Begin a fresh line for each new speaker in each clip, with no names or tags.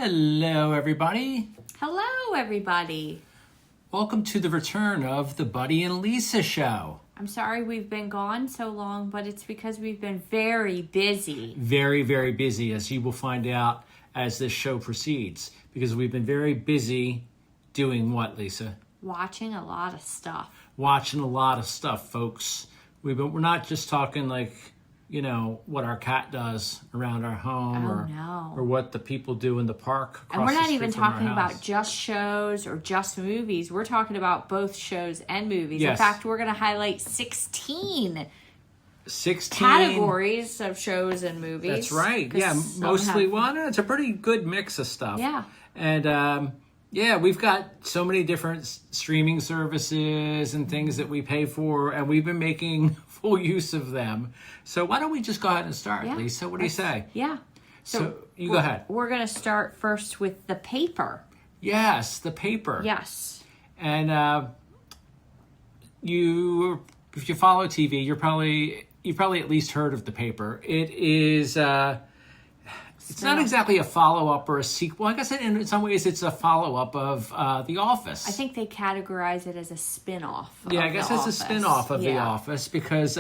Hello, everybody.
Hello, everybody.
Welcome to the return of the Buddy and Lisa show.
I'm sorry we've been gone so long, but it's because we've been very busy.
Very, very busy, as you will find out as this show proceeds. Because we've been very busy doing what, Lisa?
Watching a lot of stuff.
Watching a lot of stuff, folks. We're not just talking like, you know, what our cat does around our home or what the people do in the park.
And we're not even talking about just shows or just movies. We're talking about both shows and movies.
Yes.
In fact, we're going to highlight 16
16
categories of shows and movies.
That's right. Yeah, mostly one. It's a pretty good mix of stuff.
Yeah.
And we've got so many different streaming services and things that we pay for, and we've been making full use of them. So why don't we just go ahead and start, Lisa? What do you say?
Yeah.
So you go ahead.
We're going to start first with The Paper.
Yes, The Paper.
Yes.
And if you follow TV, you've probably at least heard of The Paper. It is it's not exactly a follow-up or a sequel. I guess in some ways it's a follow-up of The Office.
I think they categorize it as a spin-off.
Yeah, I guess it's a spin-off of The Office because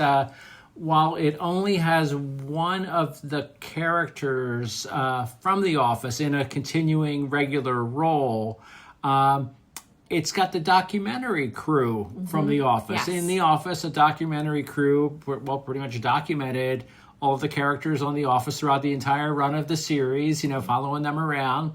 while it only has one of the characters from The Office in a continuing regular role, it's got the documentary crew from The Office.
Yes.
In The Office, a documentary crew, pretty much documented all of the characters on The Office throughout the entire run of the series, following them around.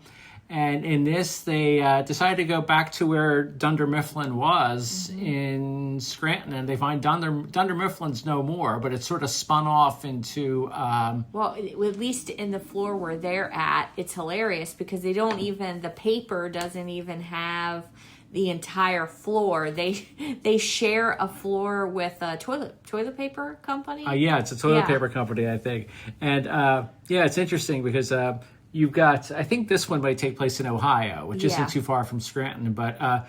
And in this, they decided to go back to where Dunder Mifflin was in Scranton, and they find Dunder Mifflin's no more, but it's sort of spun off into...
Well, at least in the floor where they're at, it's hilarious because The Paper doesn't even have the entire floor. They share a floor with a toilet paper company.
Yeah, it's a toilet paper company, I think. And it's interesting because you've got, I think this one might take place in Ohio, which isn't too far from Scranton, but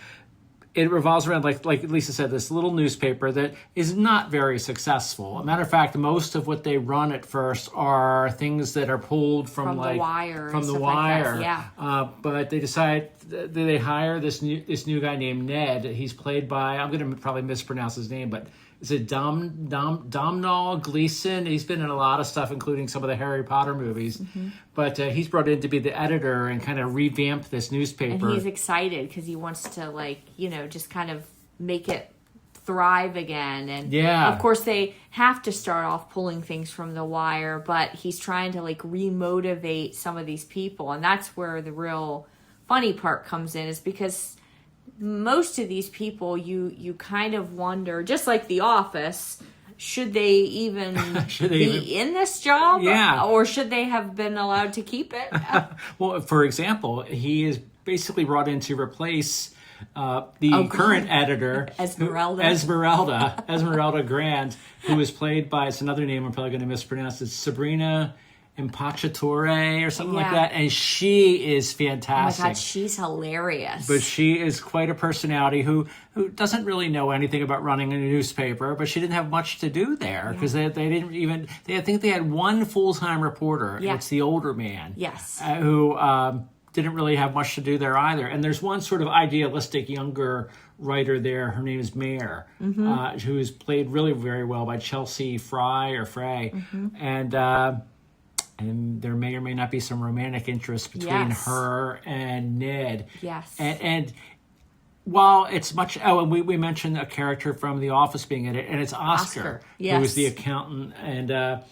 it revolves around, like Lisa said, this little newspaper that is not very successful. As a matter of fact, most of what they run at first are things that are pulled from
the wire.
From the wire. Like but they decide they hire this new guy named Ned. He's played by, I'm going to probably mispronounce his name, but is it Domhnall Gleeson? He's been in a lot of stuff, including some of the Harry Potter movies. But he's brought in to be the editor and kind of revamp this newspaper.
And he's excited because he wants to, just kind of make it thrive again. And of course, they have to start off pulling things from the wire, but he's trying to remotivate some of these people. And that's where the real funny part comes in, is because most of these people, you kind of wonder, just like The Office, should they even be in this job?
Yeah.
Or should they have been allowed to keep it?
Well, for example, he is basically brought in to replace the current editor, Esmeralda Grant, who is played by, it's another name I'm probably going to mispronounce, it's Sabrina Impacciatore or something like that, and she is fantastic.
Oh my God, she's hilarious.
But she is quite a personality who doesn't really know anything about running a newspaper, but she didn't have much to do there because they didn't even, I think they had one full-time reporter, and it's the older man, who didn't really have much to do there either. And there's one sort of idealistic younger writer there. Her name is Mare, who is played really very well by Chelsea Frey. And there may or may not be some romantic interest between her and Ned.
Yes.
And while it's much... Oh, and we mentioned a character from The Office being in it, and it's Oscar.
Yes.
Who was the accountant. And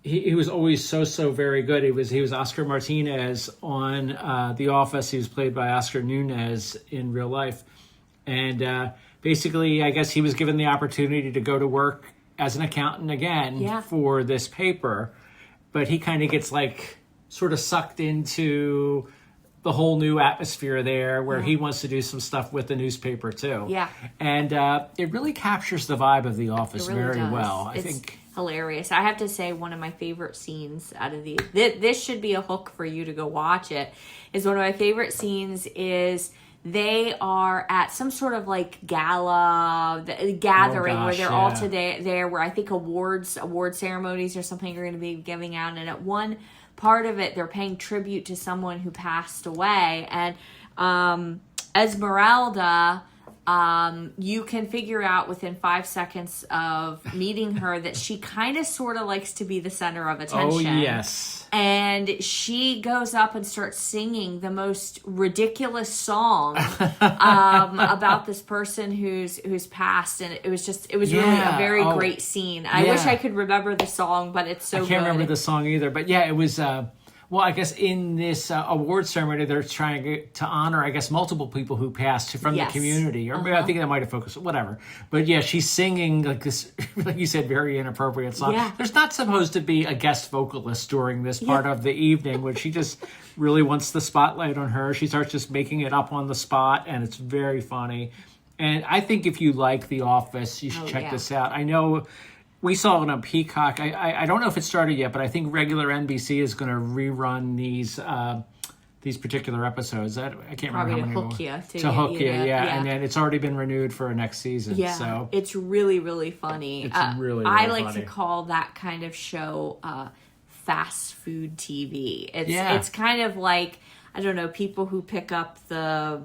he was always so very good. He was Oscar Martinez on The Office. He was played by Oscar Nunez in real life. And basically, I guess he was given the opportunity to go to work as an accountant again for this paper. But he kind of gets sort of sucked into the whole new atmosphere there where he wants to do some stuff with the newspaper too.
Yeah.
And it really captures the vibe of The Office very well. I think
hilarious. I have to say one of my favorite scenes out of this should be a hook for you to go watch it, is one of my favorite scenes is they are at some sort of gala gathering where they're all there where I think award ceremonies or something are going to be giving out, and at one part of it, they're paying tribute to someone who passed away. And Esmeralda, you can figure out within 5 seconds of meeting her that she kind of sort of likes to be the center of attention.
Oh, yes.
And she goes up and starts singing the most ridiculous song about this person who's passed, and it was really a very great scene. I wish I could remember the song, but it's so good.
I can't remember the song either, but yeah, it was. Well, I guess in this award ceremony, they're trying to honor, I guess, multiple people who passed from the community. Or I think that might have focused, whatever. But yeah, she's singing like this, like you said, very inappropriate song.
Yeah.
There's not supposed to be a guest vocalist during this part of the evening, where she just really wants the spotlight on her. She starts just making it up on the spot, and it's very funny. And I think if you like The Office, you should check this out. I know... We saw it on Peacock. I don't know if it started yet, but I think regular NBC is going to rerun these particular episodes. I can't remember how many
to hook you.
Yeah. And then it's already been renewed for next season.
Yeah,
so
it's really, really funny.
It's really
I
like
to call that kind of show fast food TV. It's kind of like, I don't know, people who pick up the...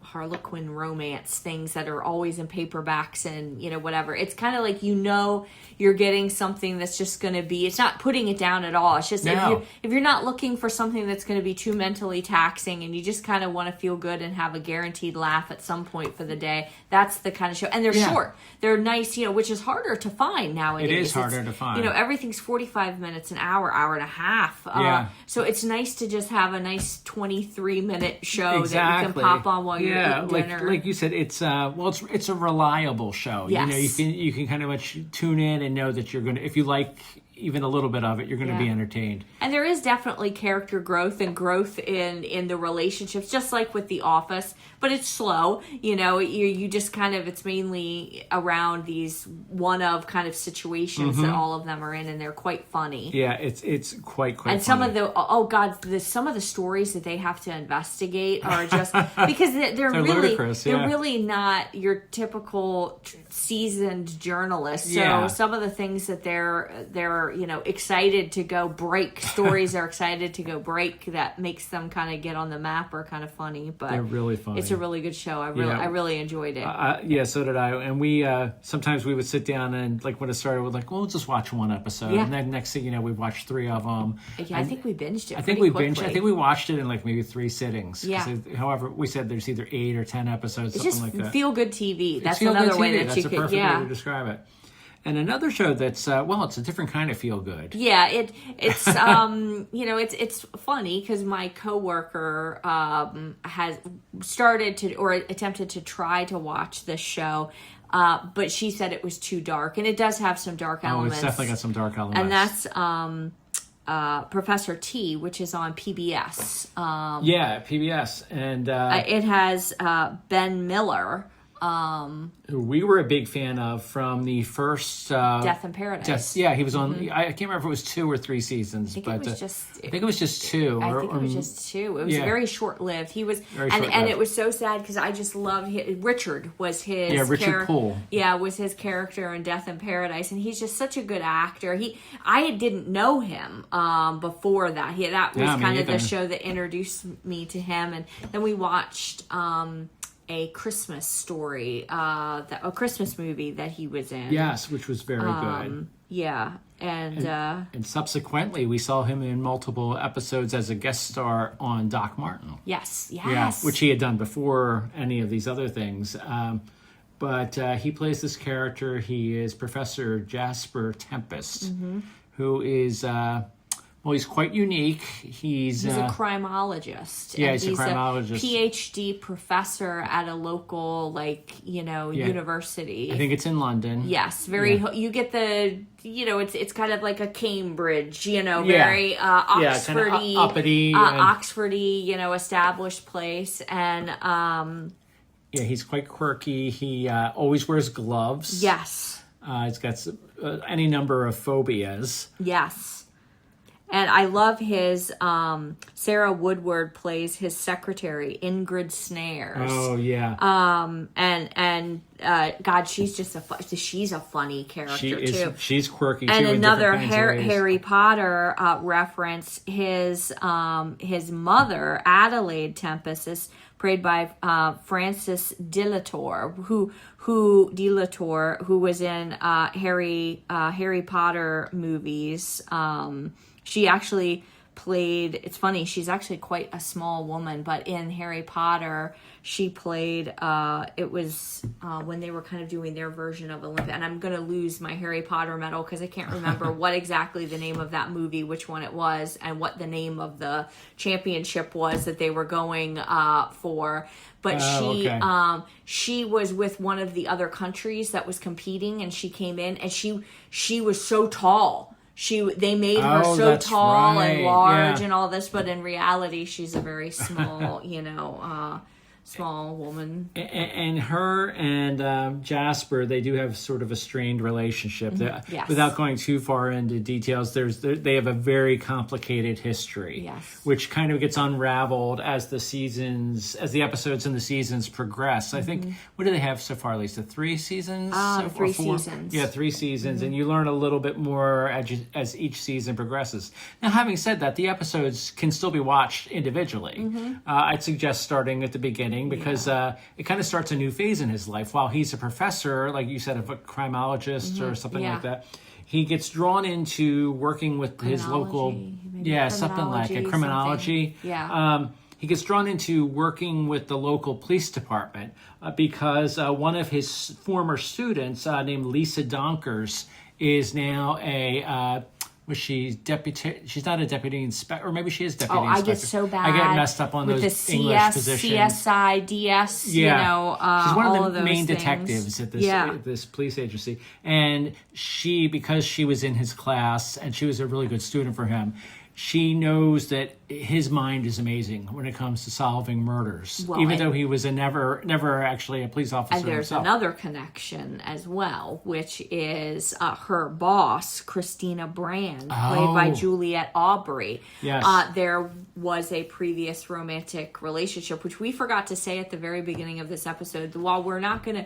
Harlequin romance things that are always in paperbacks and whatever. It's kind of like you're getting something that's just going to be, it's not putting it down at all. It's just if you're not looking for something that's going to be too mentally taxing and you just kind of want to feel good and have a guaranteed laugh at some point for the day, that's the kind of show. And they're short. They're nice, which is harder to find nowadays.
It is harder to find.
Everything's 45 minutes, an hour and a half. So it's nice to just have a nice 23-minute show that you can pop on while you're eating dinner.
Like you said, it's a reliable show.
Yes.
You can kind of much tune in and know that you're going to, if you like even a little bit of it, you're going to be entertained.
And there is definitely character growth and growth in the relationships, just like with The Office, but it's slow. You just kind of, it's mainly around these one-of kind of situations that all of them are in, and they're quite funny.
Yeah, it's quite
and
funny.
Some of the some of the stories that they have to investigate are just because they're really
ludicrous.
They're really not your typical seasoned journalist. So some of the things that they're excited to go break, stories are excited to go break, that makes them kind of get on the map, are kind of funny. But
they're really funny.
It's a really good show. I really enjoyed it.
So did I. And we sometimes we would sit down and like when it started, we're like, well, we'll just watch one episode. And then next thing you know, we watched 3 of them.
Yeah, I think we binged it.
I think we watched it in like maybe 3 sittings.
Yeah.
However, we said there's either 8 or 10 episodes, something like that.
Feel good TV. That's another way that you could.
That's a perfect way to describe it. And another show that's it's a different kind of feel good.
Yeah, it's it's funny because my coworker has started to or attempted to try to watch this show, but she said it was too dark, and it does have some dark elements.
It's definitely got some dark elements.
And that's Professor T, which is on PBS.
PBS, and
it has Ben Miller.
Who we were a big fan of from the first
Death in Paradise.
He was on. I can't remember if it was 2 or 3 seasons.
I think it was just 2.
I
think it was just 2. It was very short-lived. He was, and it was so sad because I just loved Richard was his
Richard Poole.
Yeah, was his character in Death in Paradise, and he's just such a good actor. I didn't know him before that. That was kind of the show that introduced me to him, and then we watched. A Christmas story, a Christmas movie that he was in.
Yes, which was very good.
Yeah, and
subsequently we saw him in multiple episodes as a guest star on Doc Martin.
Yes,
which he had done before any of these other things. But he plays this character. He is Professor Jasper Tempest, who is. He's quite unique. He's
a crimeologist.
Yeah, he's a crimeologist.
A PhD professor at a local, university.
I think it's in London.
Yes, you get the, it's kind of like a Cambridge, very Oxford-y,
kind of uppity,
Oxford-y, established place, and
he's quite quirky. He always wears gloves.
Yes.
He's got any number of phobias.
Yes. And I love his, Sarah Woodward plays his secretary, Ingrid Snares.
Oh, yeah.
God, she's just she's a funny character, too.
She's quirky,
and
too.
And another Harry Potter reference, his mother, Adelaide Tempest, is played by Frances Delator, who was in Harry Potter movies. She actually played, it's funny, she's actually quite a small woman, but in Harry Potter, she played, it was when they were kind of doing their version of Olympia, and I'm going to lose my Harry Potter medal because I can't remember what exactly the name of that movie, which one it was, and what the name of the championship was that they were going for. But she was with one of the other countries that was competing, and she came in, and she was so tall. They made her so tall and large and all this, but in reality, she's a very small, small woman.
And her and Jasper, they do have sort of a strained relationship.
Mm-hmm. Yes.
Without going too far into details, they have a very complicated history,
yes,
which kind of gets unraveled as the episodes and the seasons progress. Mm-hmm. I think, what do they have so far, Lisa? 3 seasons?
3 seasons.
Yeah, 3 seasons,
mm-hmm.
and you learn a little bit more as each season progresses. Now, having said that, the episodes can still be watched individually. Mm-hmm. I'd suggest starting at the beginning, because it kind of starts a new phase in his life. While he's a professor, like you said, of a criminologist or something like that, he gets drawn into working with his local, something like a criminology.
Something. Yeah.
He gets drawn into working with the local police department because one of his former students, named Lisa Donkers, is now was she deputy? She's not a deputy inspector, or maybe she is deputy inspector.
I get so bad.
I get messed up on
with
those
the
English positions.
CSI, DS,
she's one of the main
things.
detectives at this police agency, and because she was in his class and she was a really good student for him, she knows that his mind is amazing when it comes to solving murders, even though he was never actually a police officer
And there's
himself.
Another connection as well, which is her boss, Christina Brand, played by Juliette Aubrey.
Yes.
There was a previous romantic relationship, which we forgot to say at the very beginning of this episode. While we're not gonna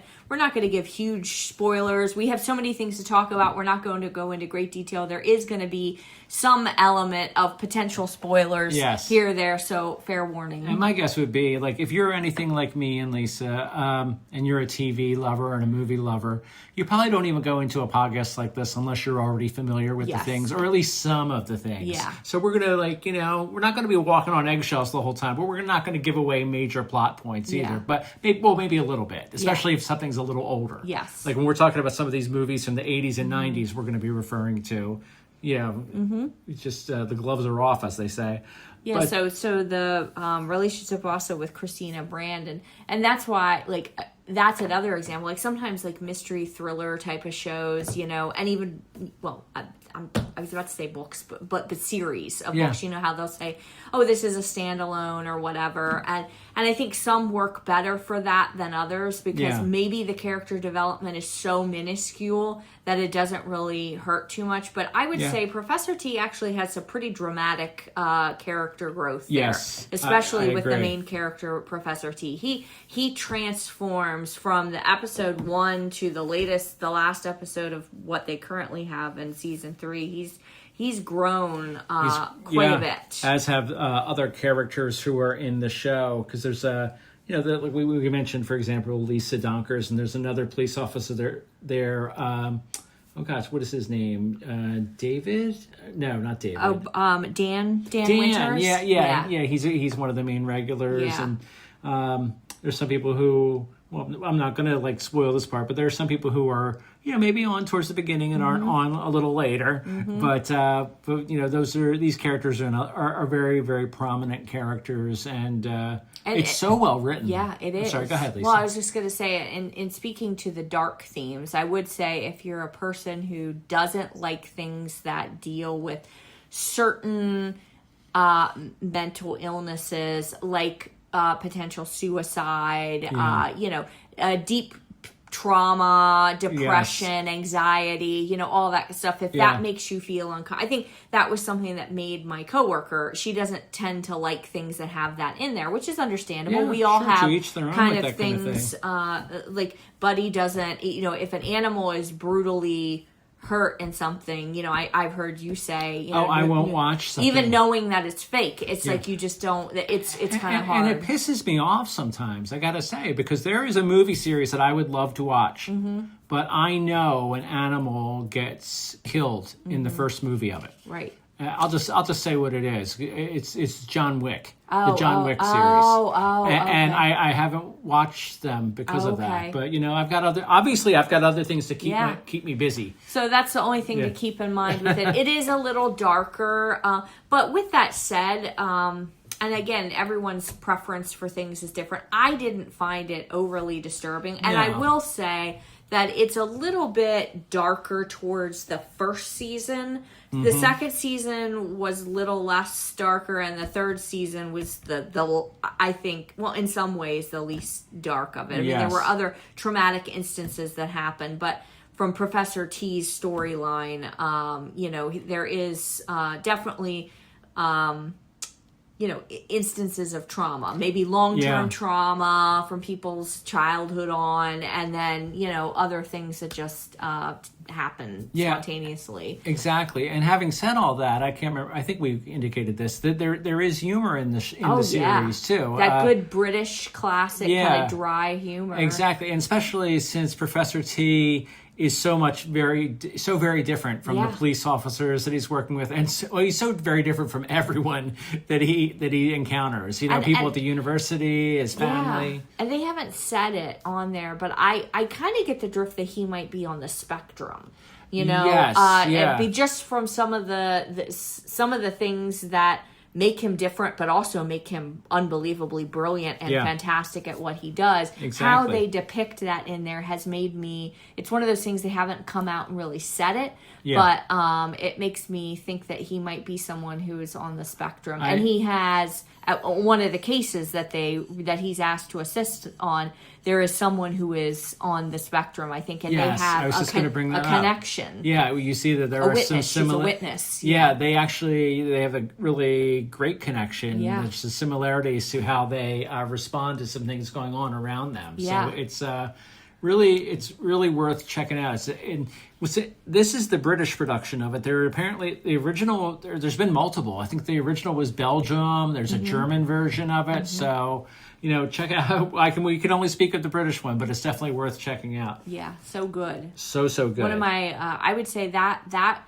give huge spoilers, we have so many things to talk about. We're not going to go into great detail. There is going to be some element of potential spoilers here or there, so fair warning.
And my guess would be, like, if you're anything like me and Lisa, and you're a TV lover and a movie lover, you probably don't even go into a podcast like this unless you're already familiar with the things, or at least some of the things.
Yeah.
So we're going to, we're not going to be walking on eggshells the whole time, but we're not going to give away major plot points either. But maybe a little bit, especially if something's a little older.
Yes.
Like when we're talking about some of these movies from the 80s and 90s, we're going to be referring to, it's just the gloves are off, as they say.
Yeah, so the relationship also with Christina Brand, and that's why, like, that's another example. Like, sometimes, like, mystery thriller type of shows, and even, I was about to say books, but series of books, how they'll say, oh, this is a standalone or whatever. And I think some work better for that than others, because maybe the character development is so minuscule that it doesn't really hurt too much. But I would say Professor T actually has some pretty dramatic character growth there. Especially with the main character, Professor T. He transforms from the episode 1 to the last episode of what they currently have in season 3. He's grown quite a bit. As have
other characters who are in the show, because there's like we mentioned, for example, Lisa Donkers, and there's another police officer there. Oh gosh, what is his name? David? No, not David.
Dan Winters.
Yeah. He's one of the main regulars, and there's some people who. Well, I'm not going to spoil this part, but there are some people who are, maybe on towards the beginning and aren't on a little later. Mm-hmm. But these characters are very, very prominent characters, and it's so well written.
Yeah, it is.
Sorry, go ahead, Lisa.
Well, I was just going to say, in speaking to the dark themes, I would say if you're a person who doesn't like things that deal with certain mental illnesses, like potential suicide, deep trauma, depression, anxiety, you know, all that stuff. If that makes you feel uncomfortable, I think that was something that made my coworker, she doesn't tend to like things that have that in there, which is understandable. We all have kind of things, like Buddy doesn't, you know, if an animal is brutally hurt in something, you know, I've heard you say, you know,
I won't watch something.
Even knowing that it's fake. It's like you just don't, it's kind of hard.
And it pisses me off sometimes, I gotta say, because there is a movie series that I would love to watch, but I know an animal gets killed in the first movie of it.
Right.
I'll just say what it is. It's John Wick, the John Wick series, and I haven't watched them because of that. But you know, I've got other things to keep me busy.
So that's the only thing to keep in mind with it. It is a little darker, but with that said, and again, everyone's preference for things is different. I didn't find it overly disturbing, and I will say that it's a little bit darker towards the first season. The second season was a little less darker, and the third season was the I think, well, in some ways, the least dark of it. I mean, there were other traumatic instances that happened, but from Professor T's storyline, you know, there is definitely, you know, instances of trauma, maybe long-term trauma from people's childhood on, and then, you know, other things that just happen spontaneously.
Exactly. And having said all that, I can't remember, I think we indicated this, that there is humor in the series too.
That good British classic kind of dry humor.
Exactly. And especially since Professor T is so very different from the police officers that he's working with, and he's so very different from everyone that he encounters. You know, people at the university, his family.
And they haven't said it on there, but I kind of get the drift that he might be on the spectrum. You know, be just from some of the things that make him different, but also make him unbelievably brilliant and fantastic at what he does.
Exactly.
How they depict that in there has made me, it's one of those things they haven't come out and really said it, but it makes me think that he might be someone who is on the spectrum. And he has, one of the cases that he's asked to assist on, there is someone who is on the spectrum, I think, and they have a connection.
Yeah, you see that there are some similar...
She's a witness.
Yeah, they have a really great connection. Yeah. There's some similarities to how they respond to some things going on around them. Yeah. So it's really worth checking out. This is the British production of it. There are apparently the original. There's been multiple. I think the original was Belgium. There's a German version of it. So, you know, check out. We can only speak of the British one, but it's definitely worth checking out.
Yeah, so good.
So good.
One of my, I would say that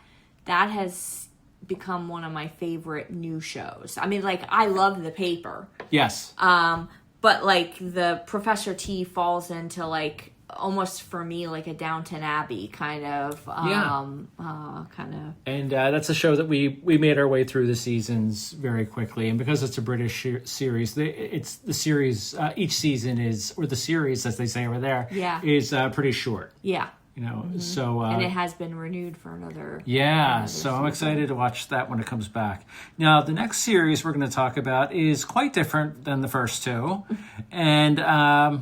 has become one of my favorite new shows. I mean, like, I love The Paper.
Yes.
But like the Professor T falls into like almost for me like a Downton Abbey kind of
and that's a show that we made our way through the seasons very quickly, and because it's a British series, it's the series each season is, or the series as they say over there, is pretty short, you know. So
and it has been renewed for another
so
season. I'm
excited to watch that when it comes back. Now the next series we're going to talk about is quite different than the first two, and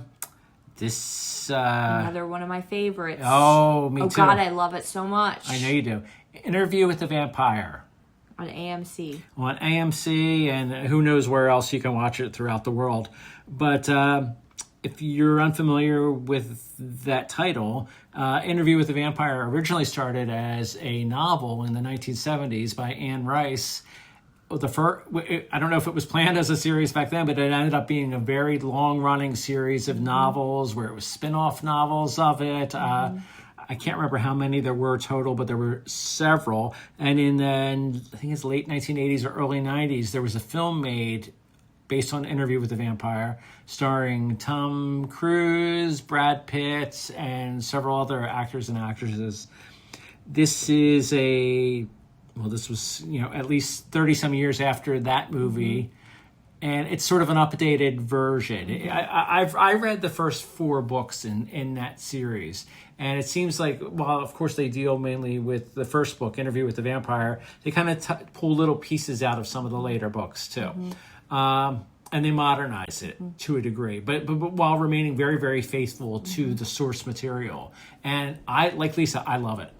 this
another one of my favorites.
Oh, me too.
Oh God, I love it so much.
I know you do. Interview with the Vampire.
On AMC.
On AMC, and who knows where else you can watch it throughout the world. But if you're unfamiliar with that title, Interview with the Vampire originally started as a novel in the 1970s by Anne Rice. I don't know if it was planned as a series back then, but it ended up being a very long-running series of novels where it was spin-off novels of it. I can't remember how many there were total, but there were several. And in the, I think it's late 1980s or early 90s, there was a film made based on Interview with the Vampire, starring Tom Cruise, Brad Pitt, and several other actors and actresses. This was, you know, at least 30 some years after that movie, and it's sort of an updated version. I read the first 4 books in that series, and it seems like, while of course they deal mainly with the first book, Interview with the Vampire, they kind of pull little pieces out of some of the later books too. and they modernize it to a degree, but while remaining very, very faithful to the source material. And I, like Lisa, I love it.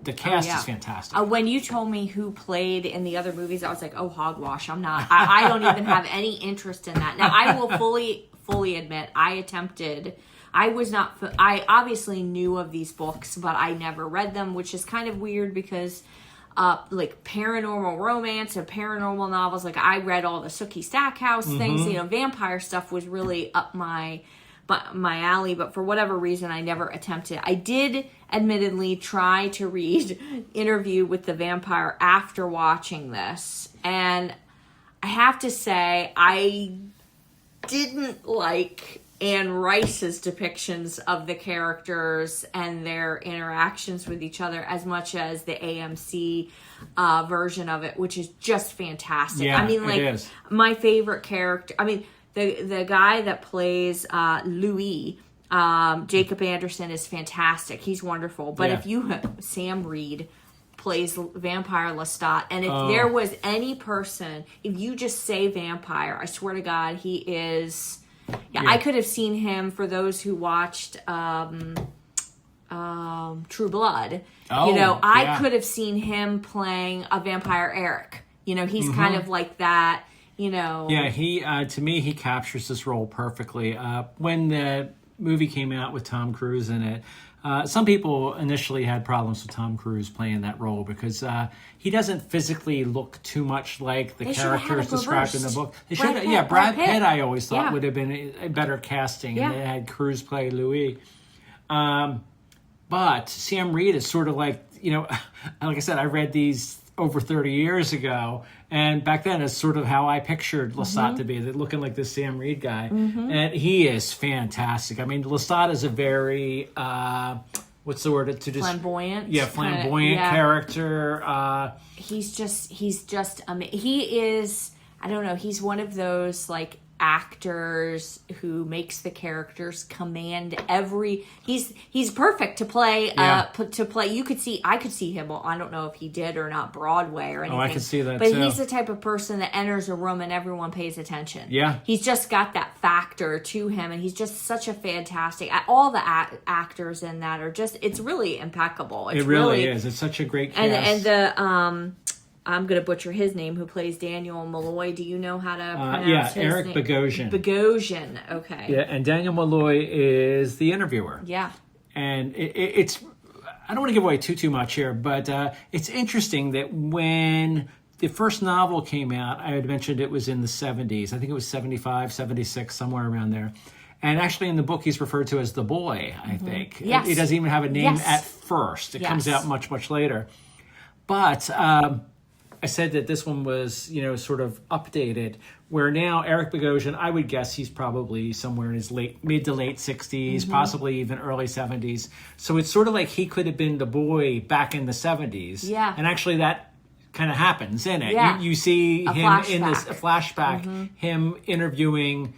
The cast is fantastic.
When you told me who played in the other movies, I was like, oh, hogwash. I'm not. I don't even have any interest in that. Now, I will fully admit, I attempted. I was not. I obviously knew of these books, but I never read them, which is kind of weird because, like paranormal romance and paranormal novels, like I read all the Sookie Stackhouse things. You know, vampire stuff was really up my alley, but for whatever reason, I never attempted. I did, admittedly, try to read Interview with the Vampire after watching this, and I have to say, I didn't like Anne Rice's depictions of the characters and their interactions with each other as much as the AMC version of it, which is just fantastic.
Yeah,
I mean, like,
it is.
My favorite character, I mean, the guy that plays Louis, Jacob Anderson, is fantastic. He's wonderful. But if you, Sam Reed plays Vampire Lestat, and if there was any person, if you just say vampire, I swear to God, he is... Yeah, I could have seen him, for those who watched True Blood. I could have seen him playing a vampire Eric. You know, he's kind of like that, you know.
Yeah, he to me, he captures this role perfectly. When the movie came out with Tom Cruise in it, some people initially had problems with Tom Cruise playing that role because he doesn't physically look too much like the characters described in the book. They should, Brad Pitt, I always thought would have been a better casting, and they had Cruise play Louis. But Sam Reed is sort of like, you know, like I said, I read these over 30 years ago, and back then it's sort of how I pictured Lestat to be, looking like this Sam Reed guy. And he is fantastic. I mean, Lestat is a very what's the word to just
flamboyant?
Yeah, flamboyant character.
He's just he is, I don't know, he's one of those like actors who makes the characters command every. He's perfect to play. To play, I could see him. Well, I don't know if he did or not Broadway or anything.
Oh, I could see that
but
too.
He's the type of person that enters a room and everyone pays attention.
Yeah,
he's just got that factor to him, and he's just such a fantastic. All the actors in that are just. It's really impeccable.
It really is. It's such a great cast.
And the I'm going to butcher his name, who plays Daniel Malloy. Do you know how to pronounce his
Eric
name?
Bogosian.
Bogosian, okay.
Yeah, and Daniel Malloy is the interviewer.
Yeah.
And it's, I don't want to give away too much here, but it's interesting that when the first novel came out, I had mentioned it was in the 70s. I think it was 75, 76, somewhere around there. And actually in the book, he's referred to as the boy, I think.
Yes.
He doesn't even have a name at first. It comes out much, much later. But... I said that this one was, you know, sort of updated, where now Eric Bogosian, I would guess he's probably somewhere in his mid to late 60s, possibly even early 70s. So it's sort of like he could have been the boy back in the 70s.
Yeah.
And actually that kind of happens, isn't it?
Yeah.
You see him in this flashback, him interviewing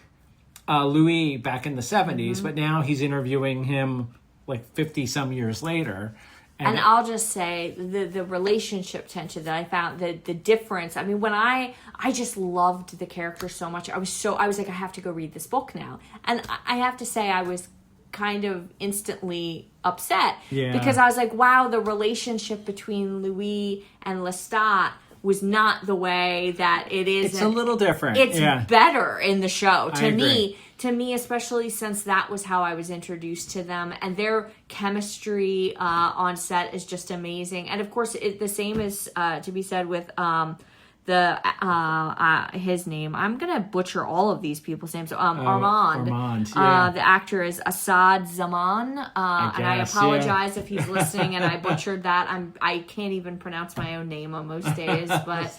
Louis back in the 70s, but now he's interviewing him like 50 some years later.
And I'll just say the relationship tension that I found, the difference. I mean, when I just loved the character so much. I was like, I have to go read this book now. And I have to say, I was kind of instantly upset because I was like, wow, the relationship between Louis and Lestat was not the way that it is.
It's a little different.
It's better in the show
To
me, especially since that was how I was introduced to them, and their chemistry on set is just amazing. And of course, the same is to be said with his name. I'm gonna butcher all of these people's names. Armand. The actor is Assad Zaman, and I apologize if he's listening and I butchered that. I can't even pronounce my own name on most days, but.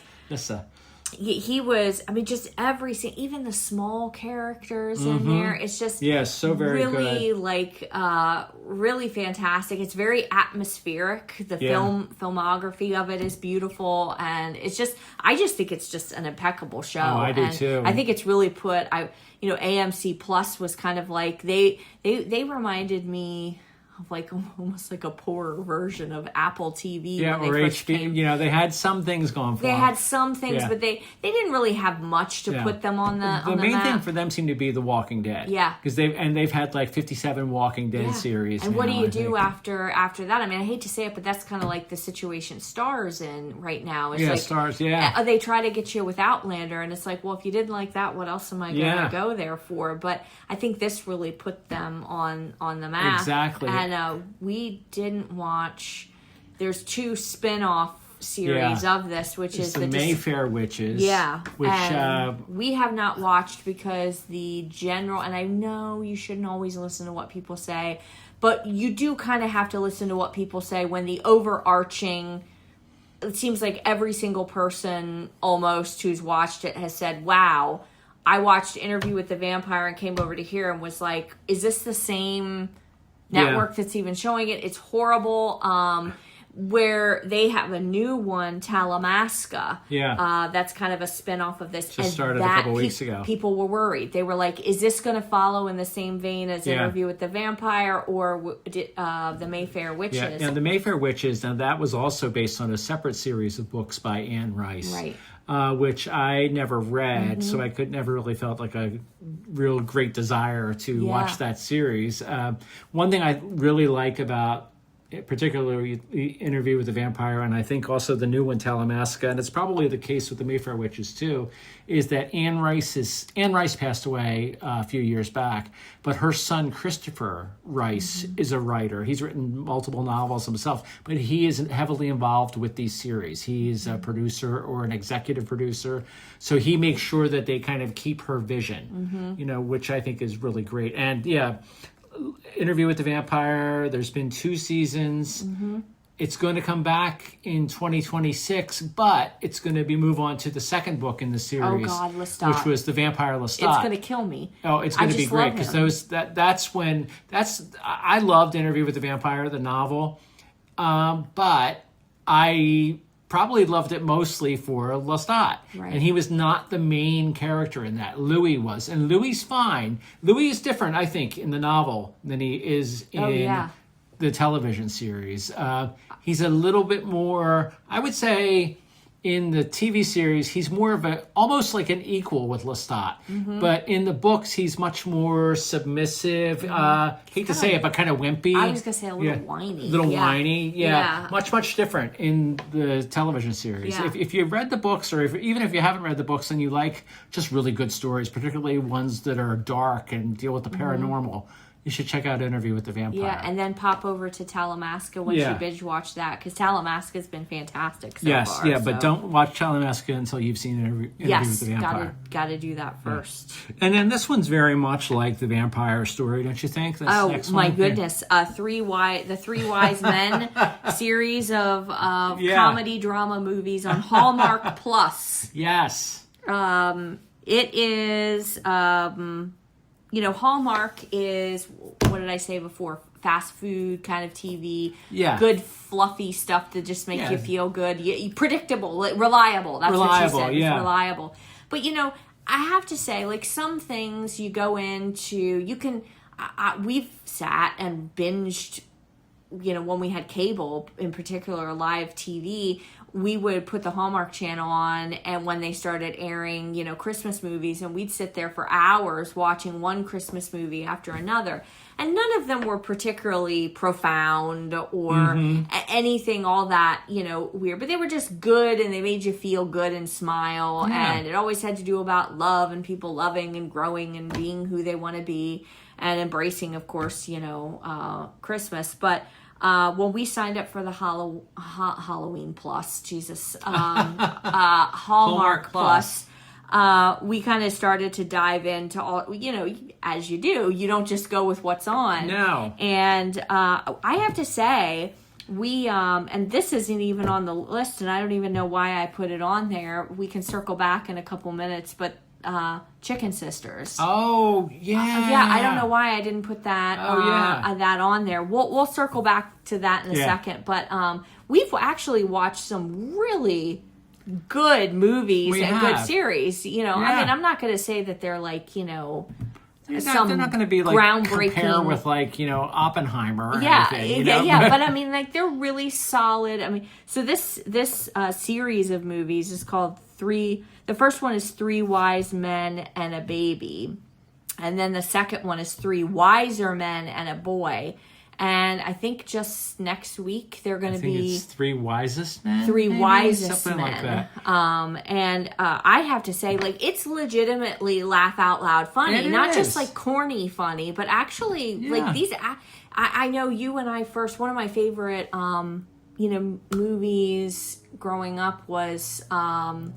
He was, I mean, just every scene, even the small characters in there, it's just
so very
really
good.
Like really fantastic. It's very atmospheric. The filmography of it is beautiful, and it's just, I just think it's just an impeccable show.
Oh, I do too.
I think it's really AMC Plus was kind of like they reminded me. like almost like a poorer version of Apple TV.
Yeah, or HBO. They had some things going for them.
They had some things, but they didn't really have much to put them on the
main
map.
thing for them seemed to be The Walking Dead.
Yeah,
because they've had like 57 Walking Dead series.
And what do you do after that? I mean, I hate to say it, but that's kind of like the situation Star's in right now. It's
Star's. Yeah,
they try to get you with Outlander, and it's like, well, if you didn't like that, what else am I going to go there for? But I think this really put them on the map.
Exactly.
And we didn't watch. There's 2 spin-off series of this, which is
the Mayfair Witches.
Yeah,
which
we have not watched because the general. And I know you shouldn't always listen to what people say, but you do kind of have to listen to what people say when the overarching. It seems like every single person almost who's watched it has said, "Wow." I watched Interview with the Vampire and came over to here and was like, is this the same network that's even showing it? It's horrible. Where they have a new one, Talamasca.
Yeah.
That's kind of a spin-off of this.
Just started a couple weeks ago.
People were worried. They were like, is this going to follow in the same vein as Interview with the Vampire or the Mayfair Witches?
Yeah, the Mayfair Witches, now that was also based on a separate series of books by Anne Rice.
Right.
Which I never read, so I could never really felt like a real great desire to watch that series. One thing I really like about particularly the Interview with the Vampire, and I think also the new one, Talamasca, and it's probably the case with the Mayfair Witches too, is that Anne Rice passed away a few years back, but her son Christopher Rice is a writer. He's written multiple novels himself, but he is heavily involved with these series. He is a producer or an executive producer, so he makes sure that they kind of keep her vision, which I think is really great. And Interview with the Vampire, there's been 2 seasons. It's going to come back in 2026, but it's going to move on to the second book in the series, which was The Vampire Lestat.
It's going to kill me.
Oh, it's going to be great because I loved Interview with the Vampire, the novel, but I probably loved it mostly for Lestat. Right. And he was not the main character in that. Louis was. And Louis fine. Louis is different, I think, in the novel than he is in the television series. He's a little bit more, I would say, in the TV series, he's more of almost like an equal with Lestat. But in the books, he's much more submissive. Hate to say it, but kind of wimpy.
I was going to say a little whiny.
Whiny. Much different in the television series.
Yeah.
If you've read the books, or even if you haven't read the books and you like just really good stories, particularly ones that are dark and deal with the paranormal, you should check out Interview with the Vampire.
Yeah, and then pop over to Talamasca once you binge watch that, because Talamasca's been fantastic so far.
Yes, but don't watch Talamasca until you've seen Interview with the Vampire.
Got to do that first.
And then this one's very much like the vampire story, don't you think? This
my goodness. The Three Wise Men series of comedy drama movies on Hallmark Plus.
Yes.
It is... Hallmark is, what did I say before? Fast food kind of TV. Yeah. Good, fluffy stuff to just make you feel good. Predictable, reliable. That's what she said. It's reliable. But, I have to say, like, some things you go into, you can... we've sat and binged, when we had cable, in particular live TV, we would put the Hallmark Channel on, and when they started airing, Christmas movies, and we'd sit there for hours watching one Christmas movie after another. And none of them were particularly profound or anything all that, weird. But they were just good, and they made you feel good and smile. Yeah. And it always had to do about love and people loving and growing and being who they want to be and embracing, of course, Christmas. But... when we signed up for the Halloween Plus, Hallmark Plus, we kind of started to dive into all, as you do, you don't just go with what's on.
No.
And I have to say, we, and this isn't even on the list, and I don't even know why I put it on there. We can circle back in a couple minutes, but Chicken Sisters.
Oh, yeah.
I don't know why I didn't put that that on there. We'll circle back to that in a second. But we've actually watched some really good movies and good series. I mean, I'm not going to say that they're like,
they're not going to be like
groundbreaking
compare with like Oppenheimer. Or
yeah,
anything,
yeah. But I mean, like they're really solid. I mean, so this series of movies is called Three. The first one is Three Wise Men and a Baby, and then the second one is Three Wiser Men and a Boy. And I think just next week they're going to be
Three Wisest Men.
Three
maybe?
Wisest
Something
Men.
like that.
And I have to say, like, it's legitimately laugh out loud funny, not just like corny funny, but actually like these. I know you and I first. One of my favorite, movies growing up was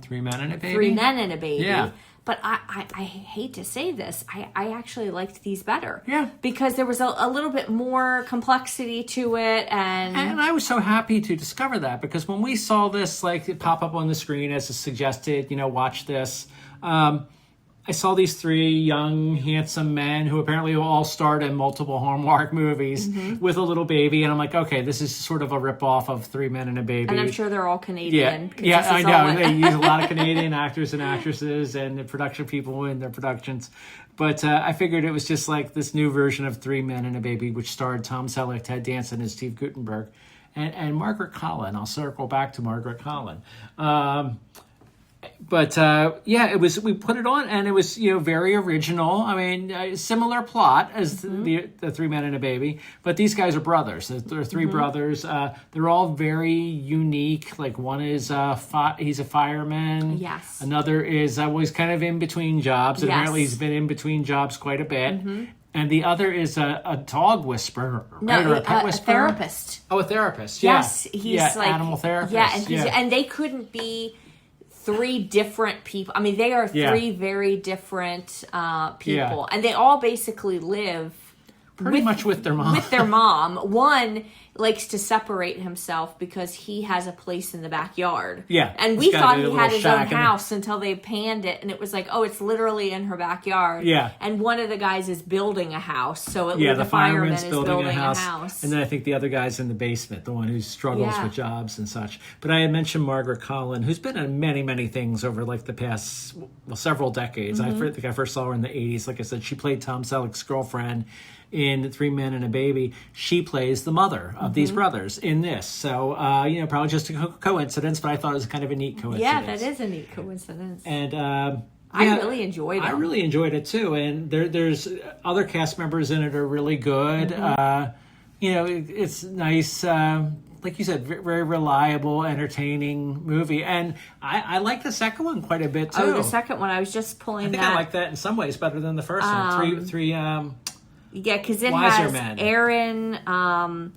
Three Men and a Baby.
Three Men and a Baby.
Yeah.
But I hate to say this, I actually liked these better.
Yeah.
Because there was a little bit more complexity to it. And
I was so happy to discover that, because when we saw this, like, it pop up on the screen as a suggested, watch this, I saw these three young, handsome men who apparently all starred in multiple Hallmark movies with a little baby. And I'm like, okay, this is sort of a ripoff of Three Men and a Baby.
And I'm sure they're all Canadian.
Yeah, I know. They use a lot of Canadian actors and actresses and the production people in their productions. But I figured it was just like this new version of Three Men and a Baby, which starred Tom Selleck, Ted Danson, and Steve Guttenberg. And Margaret Collin. I'll circle back to Margaret Collin. But it was. We put it on, and it was very original. I mean, similar plot as the Three Men and a Baby, but these guys are brothers. They're three brothers. They're all very unique. Like one is he's a fireman.
Yes.
Another is he's kind of in between jobs. And
Yes.
apparently he's been in between jobs quite a bit. And the other is a dog whisperer, right? Or a pet whisperer.
A therapist.
Oh, a therapist. Yeah.
Yes, he's like
animal therapist.
Yeah, and they couldn't be three different people. I mean, they are three very different people, and they all basically live
pretty much with their mom.
With their mom. One likes to separate himself because he has a place in the backyard.
Yeah.
And we thought he had his own house until they panned it, and it was like, oh, it's literally in her backyard.
Yeah.
And one of the guys is building a house, so
the fireman's
is
building a house. And then I think the other guy's in the basement, the one who struggles with jobs and such. But I had mentioned Margaret Collin, who's been in many, many things over like the past several decades. I think I first saw her in the 80s. Like I said, she played Tom Selleck's girlfriend in Three Men and a Baby. She plays the mother of these brothers in this. So, probably just a coincidence, but I thought it was kind of a neat coincidence.
Yeah, that is a neat coincidence.
And
I really enjoyed it.
I really enjoyed it too. And there's other cast members in it are really good. It's nice. Like you said, very reliable, entertaining movie. And I like the second one quite a bit too.
Oh, the second one, I was just pulling that.
I like that in some ways better than the first one. Three
yeah, because it
Wiser
has
Men.
Aaron. No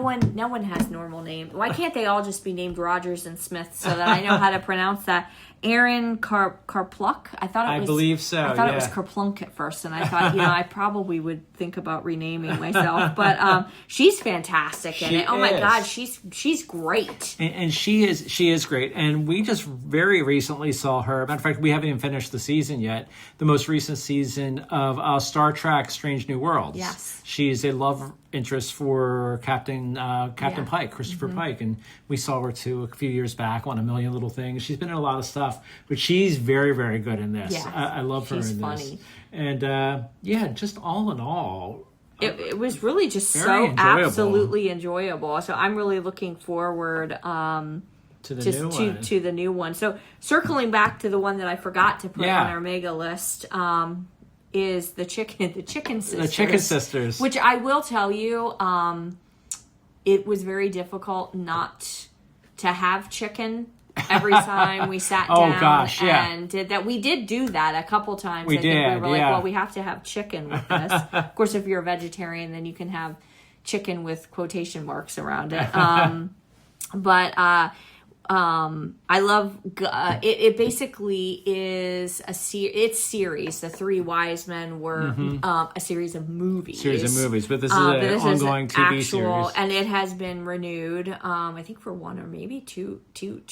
one has normal names. Why can't they all just be named Rogers and Smith so that I know how to pronounce that? Aaron Karpluk. I
believe so.
I thought it was Kerplunk at first, and I thought, I probably would think about renaming myself. But she's fantastic in it. Oh my God, she's great.
And she is great. And we just very recently saw her. Matter of fact, we haven't even finished the season yet. The most recent season of Star Trek: Strange New Worlds.
Yes,
she's a love interest for Captain Pike, Christopher Pike, and we saw her too a few years back on A Million Little Things. She's been in a lot of stuff, but she's very, very good in this.
Yes.
I love her in
funny.
this. And just all in all,
it was really just so
enjoyable.
Absolutely enjoyable. So I'm really looking forward
to the
new one. So circling back to the one that I forgot to put on our mega list. Is the chicken sisters.
The chicken sisters.
Which I will tell you, it was very difficult not to have chicken every time we sat down and did that. We did do that a couple times. I think we were like, well, we have to have chicken with this. Of course, if you're a vegetarian, then you can have chicken with quotation marks around it. I love it. Basically, is its series. The Three Wise Men were a series of movies.
But this is an ongoing TV series,
and it has been renewed. I think for one or maybe two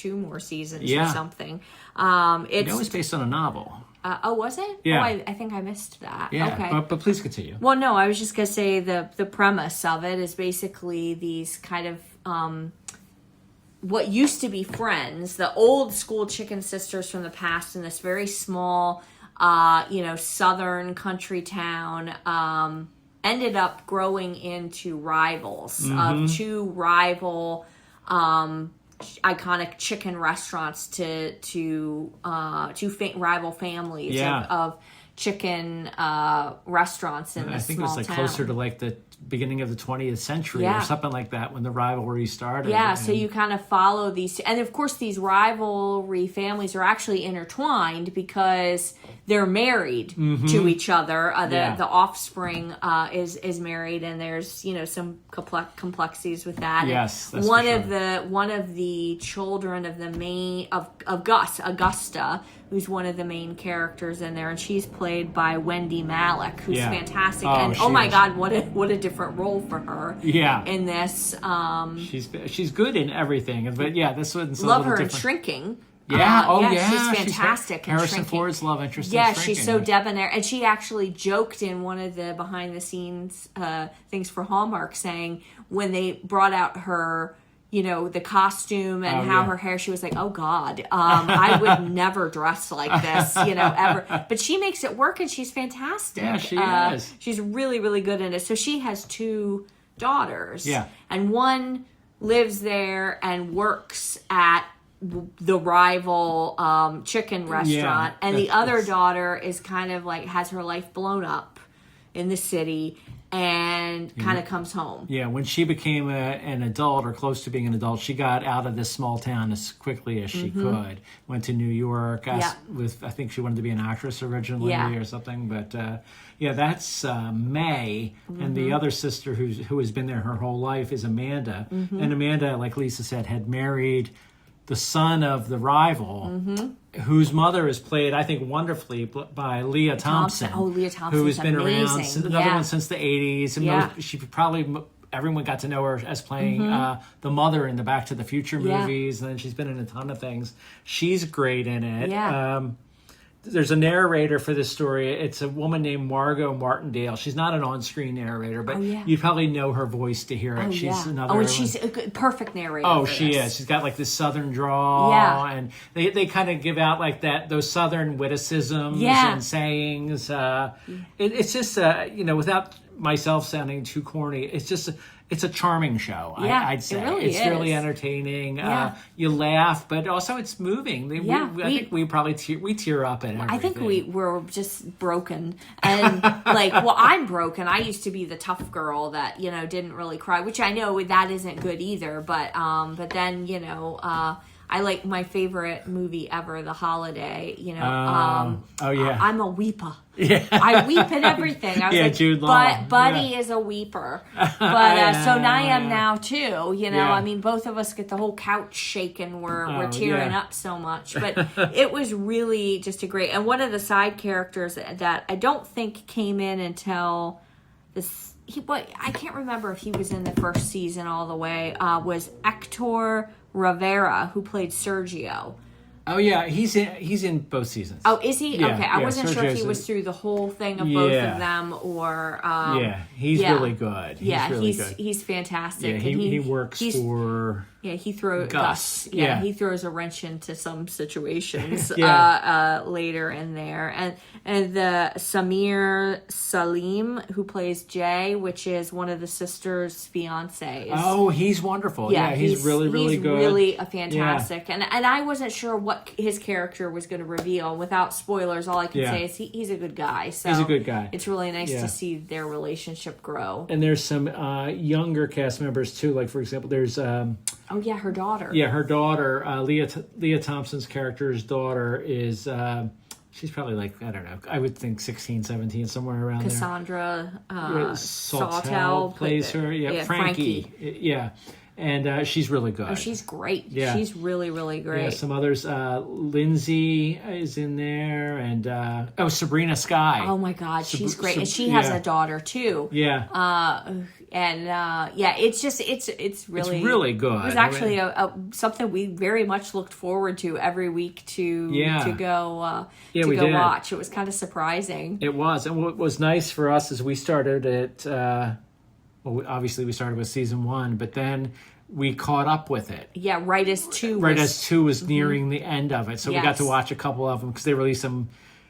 more seasons or something.
It's based on a novel.
Was it?
Yeah.
Oh, I think I missed that.
Yeah,
okay.
But please continue.
Well, no, I was just gonna say the premise of it is basically these kind of what used to be friends, the old school chicken sisters from the past, in this very small southern country town, ended up growing into rivals of two rival iconic chicken restaurants to rival families of chicken restaurants in this small town. I think it was like
closer to like the beginning of the 20th century or something like that when the rivalry started.
Yeah, so you kind of follow these. And of course, these rivalry families are actually intertwined because they're married to each other. The offspring is married, and there's some complexities with that.
Yes, that's
one of the children of the main of Augusta, who's one of the main characters in there, and she's played by Wendy Malick, who's fantastic. And oh my God, what a different role for her.
Yeah.
In this,
she's good in everything, but this one's
love her
different.
in Shrinking.
Yeah,
she's fantastic.
Harrison Ford's love interest.
Yeah,
in Shrinking.
She's so debonair, and she actually joked in one of the behind the scenes things for Hallmark, saying when they brought out her, the costume and her hair, she was like, "Oh God, I would never dress like this, ever." But she makes it work, and she's fantastic.
Yeah, she is.
She's really, really good in it. So she has two daughters.
Yeah,
and one lives there and works at the rival chicken restaurant, and the other daughter is kind of like has her life blown up in the city and kind of comes home. Yeah,
when she became an adult or close to being an adult, she got out of this small town as quickly as she could. Went to New York. I think she wanted to be an actress originally or something. But that's May, and the other sister who has been there her whole life is Amanda. And Amanda, like Lisa said, had married the son of the rival, whose mother is played, I think, wonderfully by Leah Thompson.
Oh, Leah Thompson,
who has been
amazing.
around, another one since the 80s. And she probably, everyone got to know her as playing the mother in the Back to the Future movies, and then she's been in a ton of things. She's great in it.
Yeah.
There's a narrator for this story. It's a woman named Margot Martindale. She's not an on-screen narrator, but you'd probably know her voice to hear it. She's another.
And she's a perfect narrator.
Oh, she is. She's got like this southern drawl, and they kind of give out like those southern witticisms and sayings. It's just without myself sounding too corny, it's a charming show. I'd say
it really
it's
is.
Really entertaining. You laugh, but also it's moving. I think we probably tear up at everything.
I think we're just broken, and I'm broken. I used to be the tough girl that didn't really cry, which I know that isn't good either. But then I like my favorite movie ever, The Holiday. I'm a weeper.
Yeah.
I weep at everything. I was like,
Jude Law.
Buddy is a weeper. But so I am now too. I mean, both of us get the whole couch shaking. We're tearing up so much. But it was really just a great. And one of the side characters that I don't think came in until this. I can't remember if he was in the first season all the way. Was Hector Rivera, who played Sergio.
Oh yeah, he's in both seasons.
Oh, is he?
Yeah,
okay, I wasn't sure if he
Sergio's
was through the whole thing of both of them or.
He's really good.
He's fantastic.
Yeah, he works for.
Yeah, he throws
Gus.
He throws a wrench into some situations later in there, and the Samir Salim, who plays Jay, which is one of the sisters' fiancés.
Oh, he's wonderful. Yeah, he's really good.
He's really a fantastic, and I wasn't sure what his character was going to reveal. Without spoilers, all I can say is he's a good guy. So
he's a good guy.
It's really nice to see their relationship grow.
And there's some younger cast members too. Like for example, there's.
Her daughter.
Yeah, her daughter, Leah Thompson's character's daughter is, she's probably like, I don't know, I would think 16, 17, somewhere around
Cassandra,
there. Cassandra Sawtell plays her. Yeah, Frankie. Yeah. And she's really good.
Oh, she's great.
Yeah.
She's really, really great.
Yeah, some others. Lindsay is in there. And, Sabrina Sky.
Oh, my God. She's great. And she has a daughter, too.
Yeah.
It's
really good.
It was actually something we very much looked forward to every week to go watch. It was kind of surprising.
It was. And what was nice for us is we started at... obviously we started with season 1, but then we caught up with it.
Yeah, right as 2
was nearing the end of it. So we got to watch a couple of them because they released them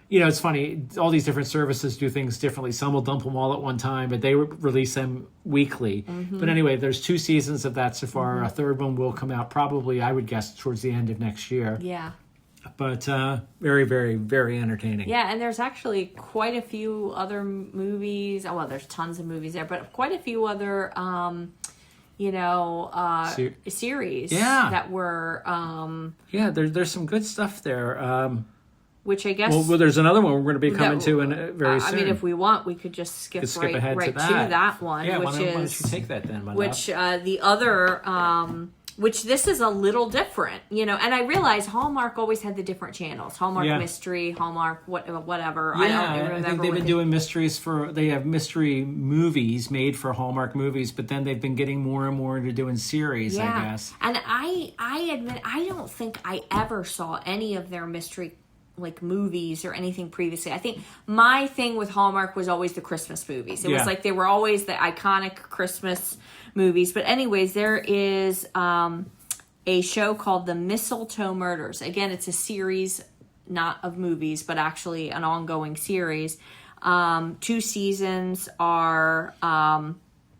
it's funny. All these different services do things differently. Some will dump them all at one time, but they release them weekly. But anyway, there's 2 seasons of that so far. A third one will come out probably, I would guess, towards the end of next year.
Yeah.
But very, very, very entertaining.
Yeah, and there's actually quite a few other movies. Oh, well, there's tons of movies there, but quite a few other, series that were...
there's some good stuff there.
Which I guess...
Well, there's another one we're going to be coming to very soon.
I mean, if we want, we could just skip
ahead
right
to that
one.
Yeah,
which
why don't you take that then, my
Which
love?
The other... which this is a little different, and I realize Hallmark always had the different channels. Hallmark Mystery, Hallmark whatever.
I think they've been doing mysteries they have mystery movies made for Hallmark movies, but then they've been getting more and more into doing series, I guess.
And I admit, I don't think I ever saw any of their mystery movies or anything previously. I think my thing with Hallmark was always the Christmas movies. It was they were always the iconic Christmas movies. But anyways, there is a show called The Mistletoe Murders. Again, it's a series, not of movies, but actually an ongoing series. 2 seasons are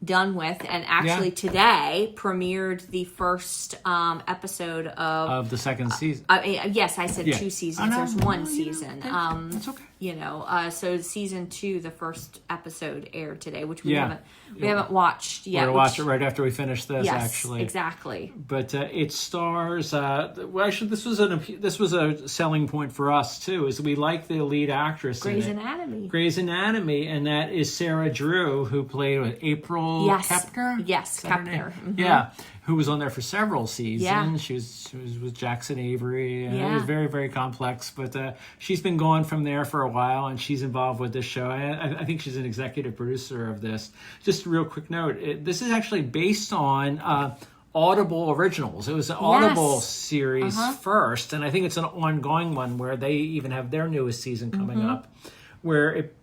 done with, and actually today premiered the first episode of
the second season.
Yes, I said 2 seasons. There's 1 season.
That's okay.
So season 2, the first episode aired today, which we haven't watched yet.
We're gonna watch it right after we finish this.
Yes,
actually,
exactly.
But it stars. Actually, this was a selling point for us too. Is we like the lead actress
Grey's
in
Anatomy.
Grey's Anatomy, and that is Sarah Drew, who played with April Kepner.
Yes, Kepner. Mm-hmm.
Yeah, who was on there for several seasons.
Yeah.
She was with Jackson Avery. And it was very, very complex. But she's been gone from there for a while, and she's involved with this show. I think she's an executive producer of this. Just a real quick note. This is actually based on Audible originals. It was an Audible series first, and I think it's an ongoing one where they even have their newest season coming up, where it...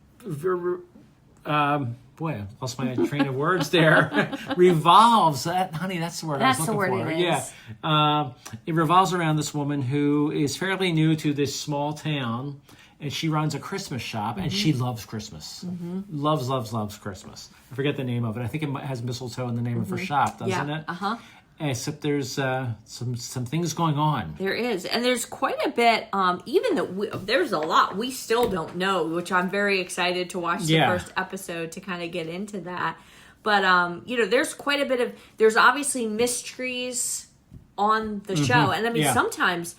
boy, I lost my train of words there. Revolves. Honey, that's the word I was looking for.
That's the word it is.
Yeah. It revolves around this woman who is fairly new to this small town, and she runs a Christmas shop, and she loves Christmas. Loves Christmas. I forget the name of it. I think it has mistletoe in the name of her shop, doesn't it? Except there's some things going on.
There is. And there's quite a bit, even though there's a lot we still don't know, which I'm very excited to watch the first episode to kind of get into that. But, there's quite a bit of, there's obviously mysteries on the show. And I mean, sometimes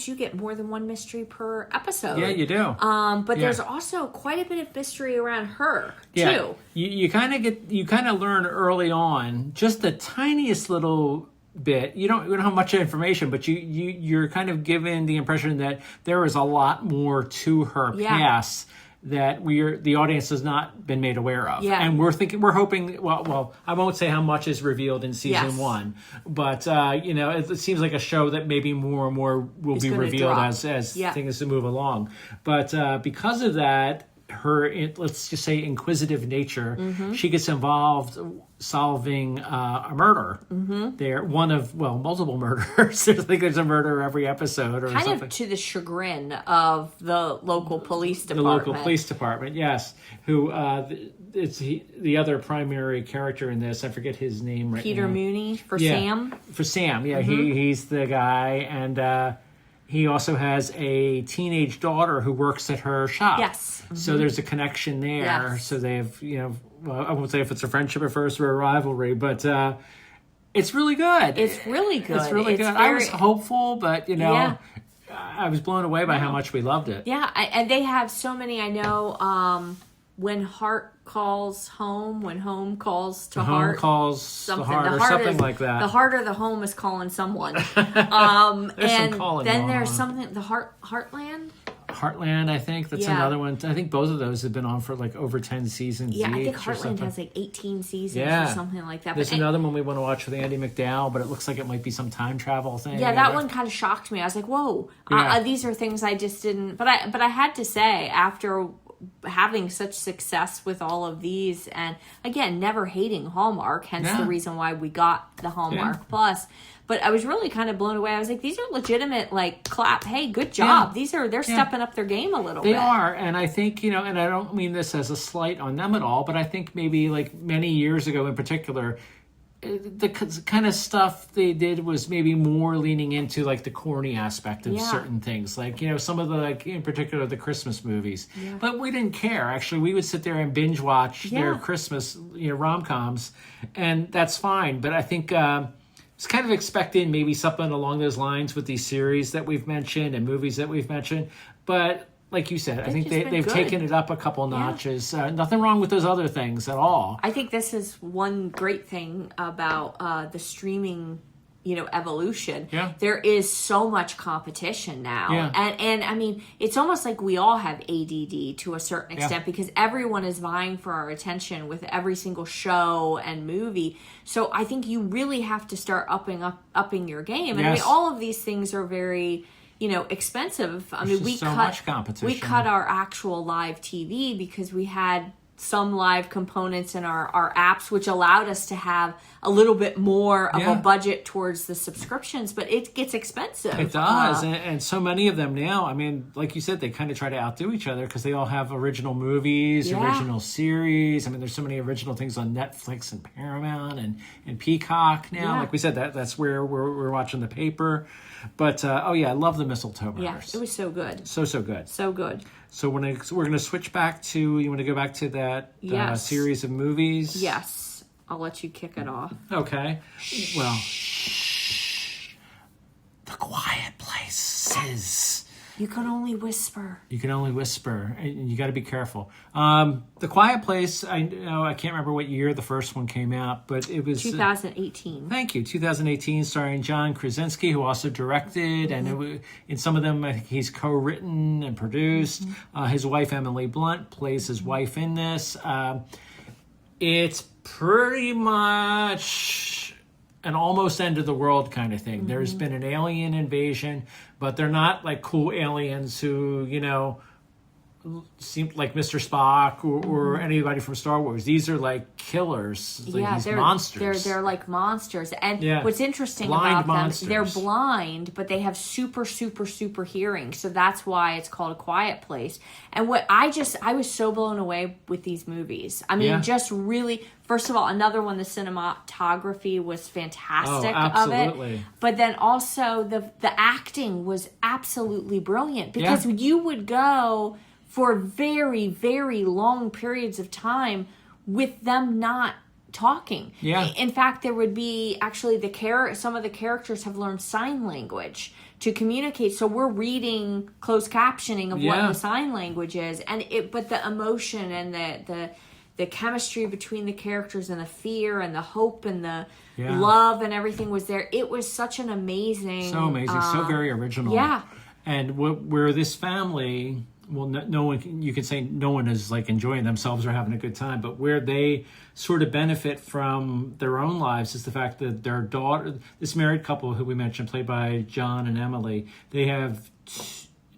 you get more than 1 mystery per episode.
Yeah, you do.
But there's also quite a bit of mystery around her too.
You kind of learn early on just the tiniest little bit. You don't have much information, but you're kind of given the impression that there is a lot more to her past that the audience has not been made aware of. And we're hoping, well, I won't say how much is revealed in season 1, but it seems like a show that maybe more and more will be revealed as things move along. But because of that, her, let's just say, inquisitive nature, she gets involved solving a murder. There, one of multiple murders. I think there's a murder every episode, or
kind
something.
of to the chagrin of the local police department.
The local police department, yes. Who it's the other primary character in this. I forget his name right
Peter
now.
Mooney for Sam.
For Sam, he's the guy, and he also has a teenage daughter who works at her shop.
Yes.
So there's a connection there.
Yes.
So they have, I won't say if it's a friendship at first or a rivalry, but it's really good.
It's really good.
It's really good. I was hopeful, but, I was blown away by how much we loved it.
Yeah, and they have so many, I know, when heart calls home, when home calls to heart.
Home calls the heart, or something like that.
The heart or the home is calling someone.
There's
and
some calling
then
going
there's
on.
something, the Heartland?
Heartland, I think. That's another one. I think both of those have been on for over 10 seasons each.
Yeah, I think Heartland has 18 seasons or something like that.
There's another one we want to watch with Andy McDowell, but it looks like it might be some time travel thing.
Yeah, that one kind of shocked me. I was like, whoa, these are things I just didn't... But I had to say, after having such success with all of these, and again, never hating Hallmark, hence the reason why we got the Hallmark Plus. But I was really kind of blown away. I was like, these are legitimate, like, clap. Hey, good job. They're stepping up their game a little bit.
They are. And I think, and I don't mean this as a slight on them at all, but I think maybe like many years ago in particular, the kind of stuff they did was maybe more leaning into like the corny aspect of certain things, like some of the, like, in particular the Christmas movies, but we didn't care. Actually, we would sit there and binge watch their Christmas rom-coms, and that's fine. But I think it's kind of expecting maybe something along those lines with these series that we've mentioned and movies that we've mentioned, but like you said, I think they've taken it up a couple notches. Nothing wrong with those other things at all.
I think this is one great thing about the streaming, evolution.
Yeah.
There is so much competition now.
Yeah.
And I mean, it's almost like we all have ADD to a certain extent because everyone is vying for our attention with every single show and movie. So I think you really have to start upping your game. And I mean, all of these things are very, expensive. I mean,
much competition.
We cut our actual live TV because we had some live components in our apps, which allowed us to have a little bit more of a budget towards the subscriptions, but it gets expensive.
It does. And so many of them now, I mean, like you said, they kind of try to outdo each other because they all have original movies, original series. I mean, there's so many original things on Netflix and Paramount and Peacock now. Like we said, that's where we're watching The Paper. But, I love the Mistletoe Murders.
Yeah, it was so good.
So good.
So good.
So we're going to switch back to, you want to go back to that series of movies?
Yes. I'll let you kick it off.
Okay. Well, The Quiet Places.
You can only whisper.
And you got to be careful. The Quiet Place, I can't remember what year the first one came out, but it was
2018.
Thank you, 2018, starring John Krasinski, who also directed, and in some of them, I think he's co-written and produced. His wife Emily Blunt plays his wife in this. It's pretty much an almost end of the world kind of thing. There's been an alien invasion, but they're not like cool aliens who, seem like Mr. Spock or anybody from Star Wars. These are like killers. Like they're monsters.
They're like monsters. And what's interesting
blind
about
monsters.
them, they're blind, but they have super, super, super hearing. So that's why it's called A Quiet Place. And what I was so blown away with these movies. I mean, just really, first of all, another one, the cinematography was fantastic of it. But then also the acting was absolutely brilliant because you would go for very, very long periods of time with them not talking. Yeah. In fact, there would be actually some of the characters have learned sign language to communicate. So we're reading closed captioning of what the sign language is, but the emotion and the chemistry between the characters and the fear and the hope and the love and everything was there. It was such an amazing,
so very original. Yeah. And where this family, well, no one, you can say no one is like enjoying themselves or having a good time, but where they sort of benefit from their own lives is the fact that their daughter, this married couple who we mentioned, played by John and Emily, they have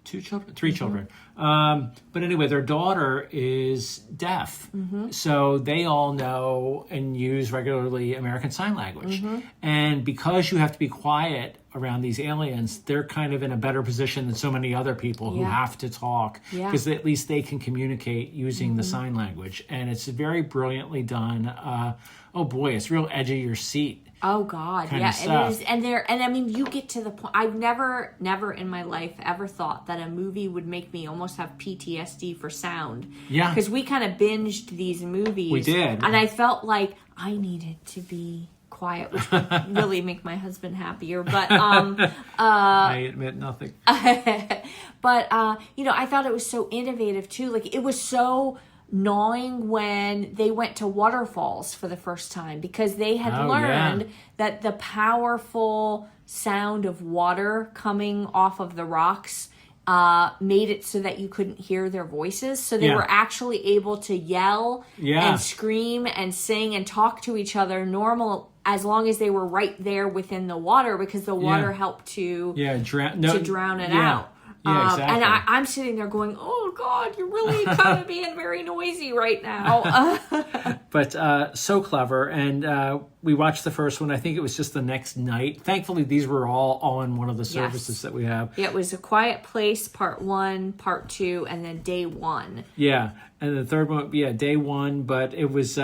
three children. But anyway, their daughter is deaf. So they all know and use regularly American Sign Language. And because you have to be quiet around these aliens, they're kind of in a better position than so many other people who have to talk, because at least they can communicate using the sign language. And it's very brilliantly done. Oh boy, it's real edge of your seat.
Oh God, yeah, it is. And I mean, you get to the point. I've never in my life ever thought that a movie would make me almost have PTSD for sound. Yeah, because we kind of binged these movies.
We did,
and I felt like I needed to be quiet, which would really make my husband happier. But
I admit nothing.
But I thought it was so innovative too. Like, it was so gnawing when they went to waterfalls for the first time, because they had learned that the powerful sound of water coming off of the rocks made it so that you couldn't hear their voices. So they were actually able to yell and scream and sing and talk to each other normal, as long as they were right there within the water, because the water helped to drown it out.
Yeah, exactly.
And I'm sitting there going, oh, God, you're really kind of being very noisy right now.
But so clever. And we watched the first one. I think it was just the next night. Thankfully, these were all on one of the services that we have.
Yeah, it was A Quiet Place, Part 1, Part 2, and then Day 1.
Yeah. And the third one, Day 1. But it was...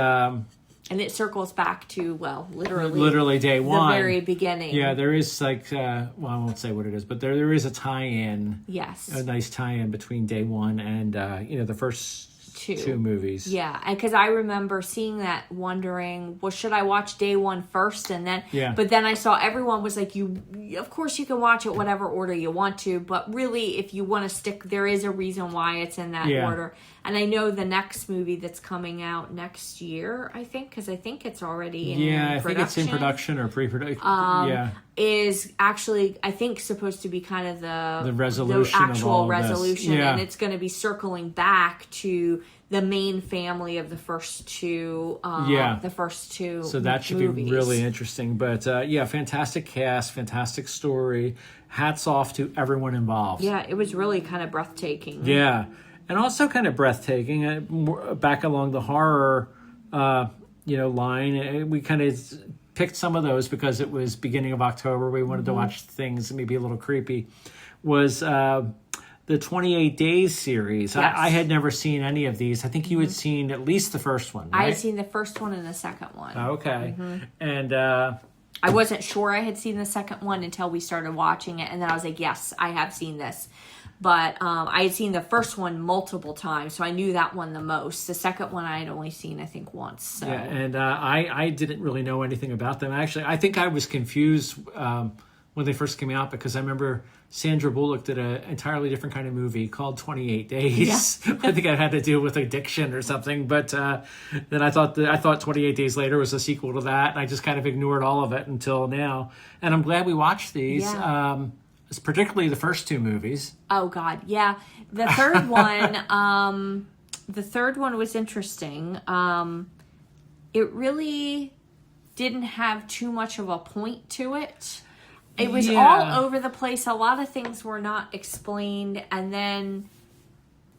and it circles back to, literally
Day 1.
The very beginning.
Yeah, there is I won't say what it is, but there is a tie-in.
Yes.
A nice tie-in between Day 1 and, the first two movies.
Yeah, because I remember seeing that, wondering, well, should I watch Day 1 first? And then, but then I saw everyone was like, of course you can watch it whatever order you want to, but really, if you want to stick, there is a reason why it's in that order. And I know the next movie that's coming out next year, I think, because I think it's already in production.
I think it's in production or pre-production.
Is actually, I think, supposed to be kind of the
resolution,
the actual
of
resolution, and it's going to be circling back to the main family of the first two. The first two.
So that should
movies.
be really interesting. But fantastic cast, fantastic story. Hats off to everyone involved.
Yeah, it was really kind of breathtaking.
Yeah. And also kind of breathtaking. Back along the horror, line, we kind of picked some of those because it was beginning of October. We wanted to watch things maybe a little creepy. Was the 28 Days series.
Yes.
I had never seen any of these. I think you had seen at least the first one, right?
I had seen the first one and the second one.
Okay. And
I wasn't sure I had seen the second one until we started watching it. And then I was like, yes, I have seen this. But I had seen the first one multiple times, so I knew that one the most. The second one I had only seen, I think, once. So.
Yeah, and I didn't really know anything about them. Actually, I think I was confused when they first came out because I remember Sandra Bullock did an entirely different kind of movie called 28 Days. Yeah. I think it had to do with addiction or something. But then I thought 28 Days Later was a sequel to that, and I just kind of ignored all of it until now. And I'm glad we watched these. Yeah. Particularly the first two movies.
Oh God, yeah. The third one, was interesting. It really didn't have too much of a point to it. It was all over the place. A lot of things were not explained, and then,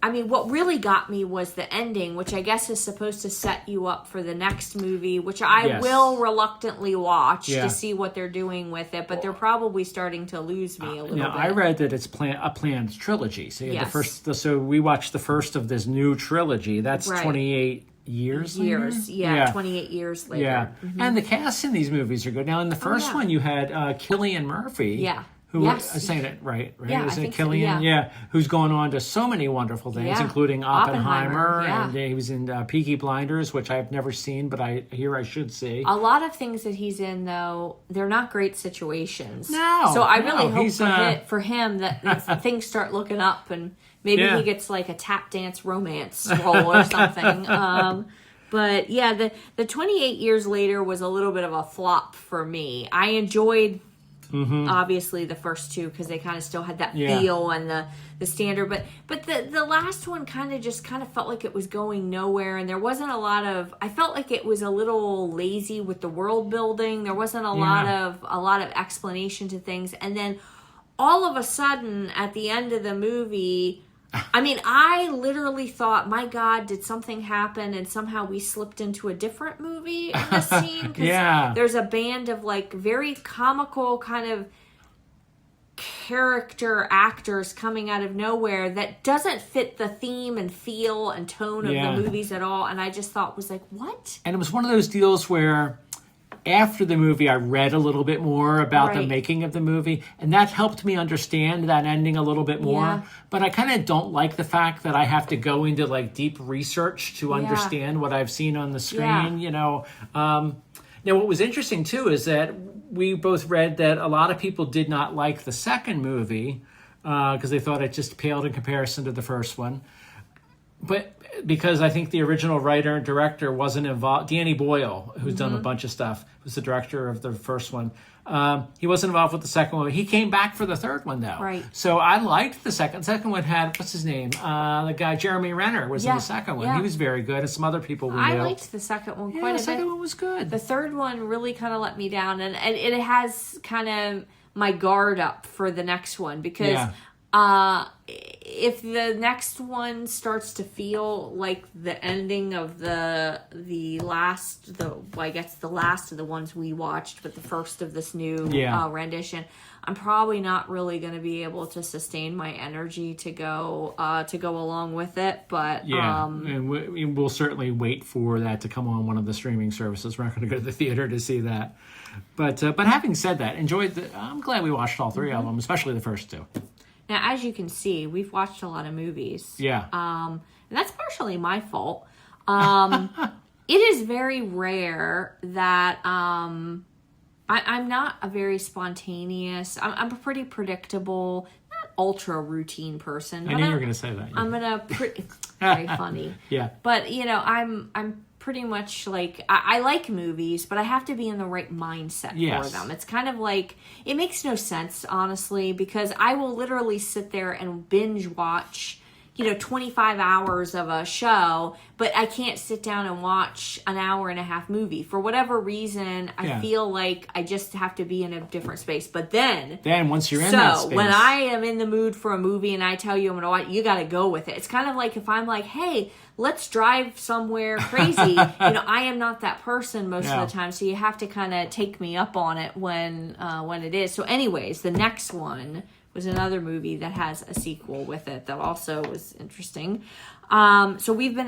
what really got me was the ending, which I guess is supposed to set you up for the next movie, which I will reluctantly watch to see what they're doing with it, but they're probably starting to lose me a little bit.
I read that it's a planned trilogy. So so we watched the first of this new trilogy. That's 28 years later?
28 years later.
Yeah. And the cast in these movies are good. Now, in the first one, you had Cillian Murphy.
Yeah.
Who I'm saying it right?
Yeah,
Was
I
it
think
Cillian?
so,
yeah. Who's gone on to so many wonderful things, including Oppenheimer. And he was in Peaky Blinders, which I've never seen, but I hear I should see.
A lot of things that he's in, though, they're not great situations.
No.
So I really hope for him that things start looking up and maybe he gets like a tap dance romance role or something. But yeah, the 28 Years Later was a little bit of a flop for me. I enjoyed obviously the first two because they kind of still had that feel and the standard, but the last one kind of felt like it was going nowhere, and there wasn't a lot of, I felt like it was a little lazy with the world building. There wasn't a lot of explanation to things, and then all of a sudden at the end of the movie, I literally thought, my God, did something happen and somehow we slipped into a different movie in this scene? Because there's a band of like very comical kind of character actors coming out of nowhere that doesn't fit the theme and feel and tone of the movies at all. And I just thought, was like, what?
And it was one of those deals where after the movie, I read a little bit more about the making of the movie, and that helped me understand that ending a little bit more. Yeah. But I kind of don't like the fact that I have to go into like deep research to understand what I've seen on the screen. Now, what was interesting too is that we both read that a lot of people did not like the second movie because they thought it just paled in comparison to the first one. But because I think the original writer and director wasn't involved, Danny Boyle, who's done a bunch of stuff, was the director of the first one. He wasn't involved with the second one. He came back for the third one, though.
Right.
So I liked the second. The second one had, what's his name? The guy, Jeremy Renner, was in the second one. He was very good, and some other people we knew.
I liked the second one quite a bit.
The second one was good.
The third one really kind of let me down, and it has kind of my guard up for the next one, because if the next one starts to feel like the ending of the last of the ones we watched, but the first of this new rendition, I'm probably not really going to be able to sustain my energy to go along with it. But
and we'll certainly wait for that to come on one of the streaming services. We're not going to go to the theater to see that. But having said that, I'm glad we watched all three of them, especially the first two.
Now, as you can see, we've watched a lot of movies.
Yeah.
And that's partially my fault. It is very rare that I'm not a very spontaneous. I'm a pretty predictable, not ultra routine person.
I knew you were going to say that. Yeah.
I'm gonna very funny.
Yeah.
But I'm pretty much like I like movies, but I have to be in the right mindset for them. It's kind of like it makes no sense, honestly, because I will literally sit there and binge watch 25 hours of a show, but I can't sit down and watch an hour and a half movie. For whatever reason, I feel like I just have to be in a different space. But then
once you're in that space.
So when I am in the mood for a movie and I tell you I'm going to watch, you got to go with it. It's kind of like if I'm like, hey, let's drive somewhere crazy. I am not that person most of the time. So you have to kind of take me up on it when it is. So anyways, the next one was another movie that has a sequel with it that also was interesting. So we've been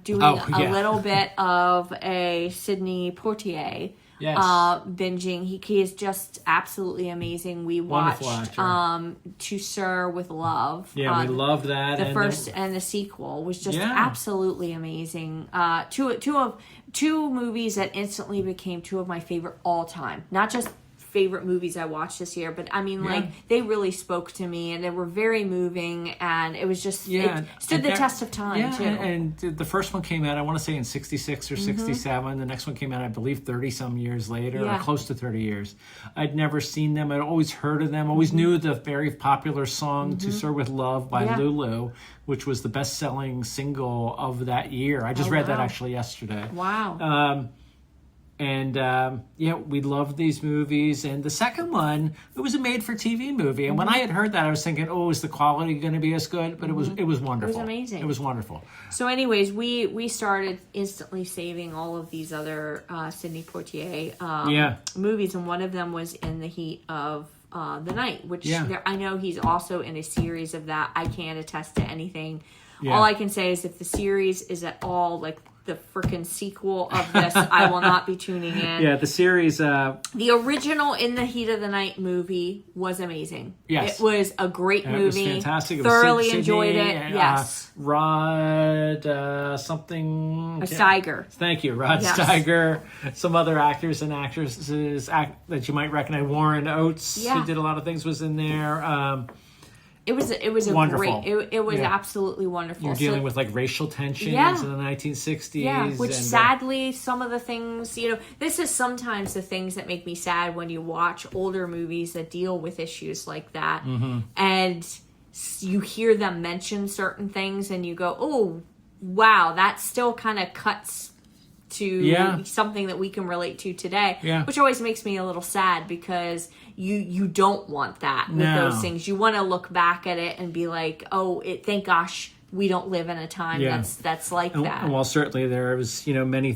doing a little bit of a Sidney Poitier binging. He is just absolutely amazing. We watched To Sir with Love.
Yeah, we loved that.
The first and the sequel was just absolutely amazing. Two movies that instantly became two of my favorite all time. Not just favorite movies I watched this year, but I mean, they really spoke to me, and they were very moving, and it was just it stood the test of time too.
And the first one came out, I want to say in 66 or 67. The next one came out, I believe, 30 some years later, or close to 30 years. I'd never seen them. I'd always heard of them. Always knew the very popular song "To Sir with Love" by Lulu, which was the best-selling single of that year. I just read that actually yesterday.
Wow.
We loved these movies. And the second one, it was a made-for-TV movie. And when I had heard that, I was thinking, is the quality going to be as good? But it was wonderful.
It was amazing.
It was wonderful.
So anyways, we started instantly saving all of these other Sidney Poitier movies. And one of them was In the Heat of the Night, which I know he's also in a series of that. I can't attest to anything. Yeah. All I can say is if the series is at all like the freaking sequel of this, I will not be tuning in.
Yeah, the series...
the original In the Heat of the Night movie was amazing.
Yes.
It was a great movie.
It was fantastic. It
Thoroughly
was
enjoyed it.
And,
yes.
Rod something...
Steiger.
Thank you, Rod Steiger. Some other actors and actresses that you might recognize. Warren Oates, who did a lot of things, was in there.
It was a
wonderful.
Great. It was absolutely wonderful.
You're dealing with like racial tensions in the 1960s.
Yeah, which sadly, some of the things, this is sometimes the things that make me sad when you watch older movies that deal with issues like that, and you hear them mention certain things, and you go, "Oh, wow, that still kind of cuts to something that we can relate to today," which always makes me a little sad because you don't want that with those things. You want to look back at it and be like, thank gosh we don't live in a time that's like that.
And while certainly there was many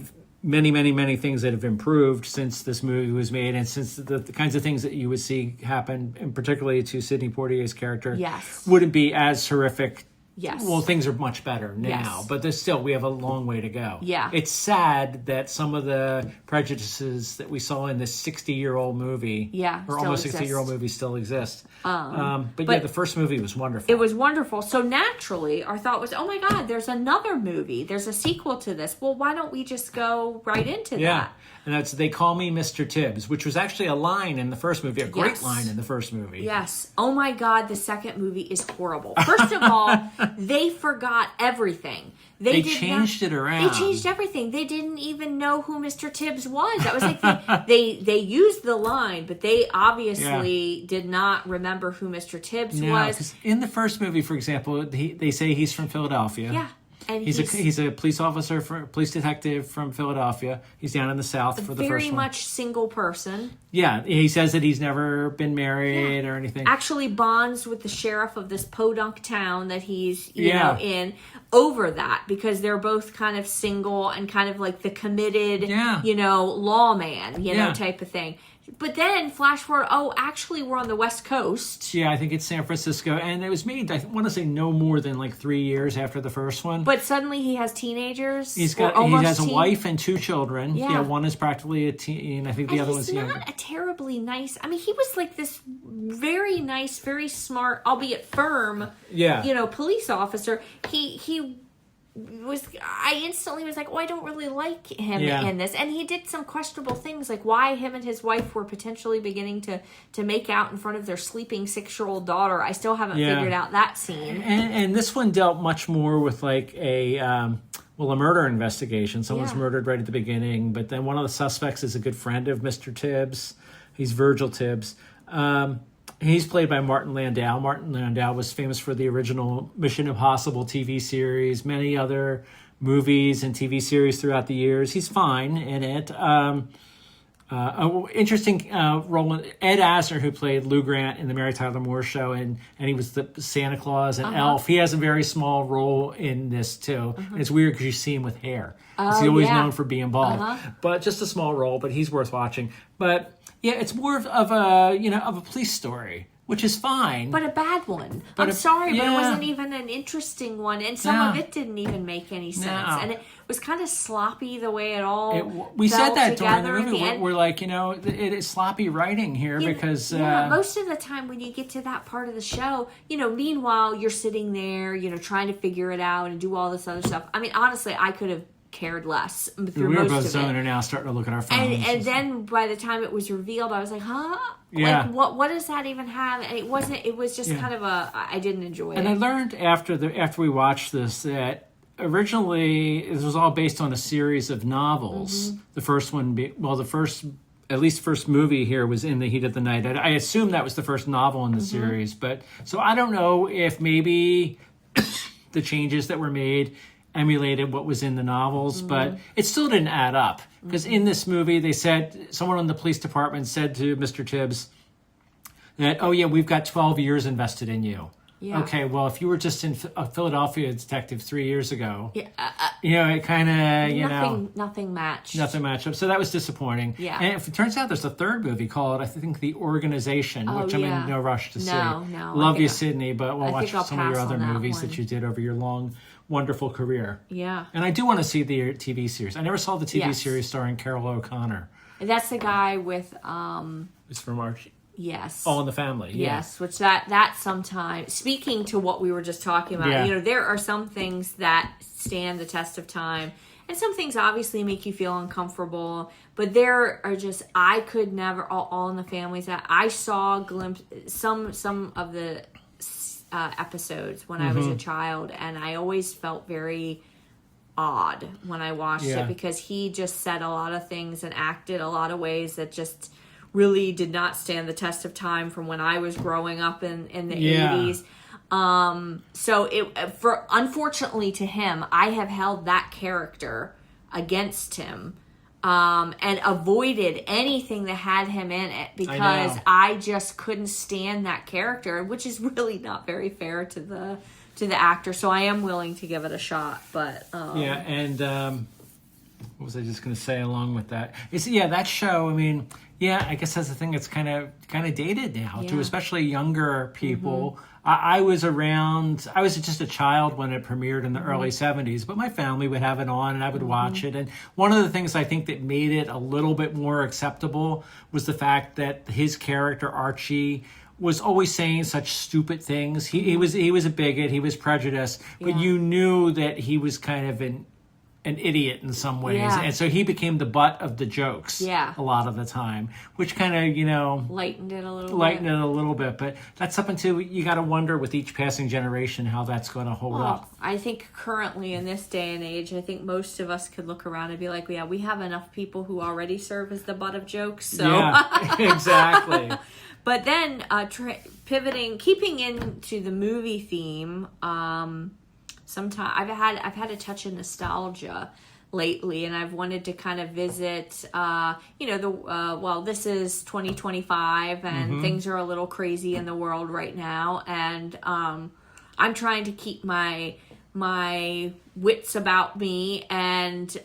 things that have improved since this movie was made, and since the kinds of things that you would see happen, and particularly to Sidney Poitier's character, wouldn't be as horrific.
Yes.
Well, things are much better now, but we have a long way to go.
Yeah.
It's sad that some of the prejudices that we saw in this 60-year-old movie, or almost 60-year-old movie, still exist. But the first movie was wonderful.
It was wonderful. So naturally, our thought was, oh my God, there's another movie. There's a sequel to this. Well, why don't we just go right into that?
And that's They Call Me Mr. Tibbs, which was actually a line in the first movie, a great line in the first movie.
Yes. Oh my God, the second movie is horrible. First of all, they forgot everything.
They changed it around.
They changed everything. They didn't even know who Mr. Tibbs was. That was like they used the line, but they obviously did not remember who Mr. Tibbs was.
'Cause in the first movie, for example, they say he's from Philadelphia.
Yeah. And
he's a police officer, police detective from Philadelphia. He's down in the South for the first one.
Very much single person.
Yeah, he says that he's never been married or anything.
Actually bonds with the sheriff of this podunk town that he's, you know, in over that, because they're both kind of single and kind of like the committed, you know, lawman, you know, type of thing. But then, flash forward, actually, we're on the West Coast.
Yeah, I think it's San Francisco. And it was made, I want to say, no more than like 3 years after the first one.
But suddenly he has teenagers.
He has a wife and 2 children. Yeah, one is practically a teen. I think the other one's younger.
He's not a terribly nice... I mean, he was like this very nice, very smart, albeit firm, you know, police officer. I instantly was like, I don't really like him in this. And he did some questionable things, like why him and his wife were potentially beginning to make out in front of their sleeping 6-year-old daughter. I still haven't figured out that scene.
And this one dealt much more with like a murder investigation. Someone's murdered right at the beginning, but then one of the suspects is a good friend of Mr. Tibbs. He's Virgil Tibbs. He's played by Martin Landau. Martin Landau was famous for the original Mission Impossible TV series, many other movies and TV series throughout the years. He's fine in it. Interesting role. Ed Asner, who played Lou Grant in the Mary Tyler Moore Show, and he was the Santa Claus and Elf. He has a very small role in this too. And it's weird because you see him with hair. He's always known for being bald, but just a small role. But he's worth watching. But yeah, it's more of a police story, which is fine.
But a bad one. I'm sorry, but it wasn't even an interesting one. And some of it didn't even make any sense. No. And it was kind of sloppy the way it all
we said that during the movie. We're like, it is sloppy writing here because...
most of the time when you get to that part of the show, meanwhile, you're sitting there, trying to figure it out and do all this other stuff. I mean, honestly, I could have cared less through
we were
most
both
of
zoning
it.
Now starting to look at our phones.
And then by the time it was revealed, I was like, huh? Yeah. Like, what does that even have? And it was just kind of I didn't enjoy it.
And I learned after we watched this that originally this was all based on a series of novels. Mm-hmm. The first one, at least first movie here was In the Heat of the Night. I assume that was the first novel in the series. But so I don't know if maybe the changes that were made emulated what was in the novels, but it still didn't add up. Because in this movie, they said, someone in the police department said to Mr. Tibbs that, we've got 12 years invested in you. Yeah. Okay, well, if you were just in a Philadelphia detective 3 years ago, it kind of,
nothing matched.
Nothing matched up. So that was disappointing. Yeah. And it turns out there's a third movie called, I think, The Organization, which I'm in no rush to see.
No.
Love you, Sydney, but we'll watch some of your other movies that you did over your long, wonderful career.
Yeah.
And I do want to see the TV series. I never saw the TV series starring Carol O'Connor.
That's the guy with...
It's from Archie.
Yes.
All in the Family.
Yes, which that sometimes, speaking to what we were just talking about, there are some things that stand the test of time, and some things obviously make you feel uncomfortable, but there are just, I could never, All in the Family, that I saw some of the episodes when I was a child, and I always felt very odd when I watched it, because he just said a lot of things and acted a lot of ways that just really did not stand the test of time from when I was growing up in the 80s. So unfortunately to him, I have held that character against him, and avoided anything that had him in it, because I just couldn't stand that character, which is really not very fair to the actor. So I am willing to give it a shot, but
what was I just going to say along with that? That show, I mean, I guess that's the thing. It's kind of dated now to especially younger people. Mm-hmm. I was just a child when it premiered in the early 70s, but my family would have it on and I would watch it. And one of the things I think that made it a little bit more acceptable was the fact that his character, Archie, was always saying such stupid things. He was a bigot, he was prejudiced, but you knew that he was kind of an idiot in some ways. And so he became the butt of the jokes a lot of the time, which kind of,
lightened it a little bit.
But that's something too, you got to wonder with each passing generation how that's going to hold up.
I think currently in this day and age, I think most of us could look around and be like, we have enough people who already serve as the butt of jokes. So.
Yeah, exactly.
But then keeping into the movie theme, sometimes I've had a touch of nostalgia lately, and I've wanted to kind of visit, this is 2025 and things are a little crazy in the world right now. And, I'm trying to keep my wits about me and,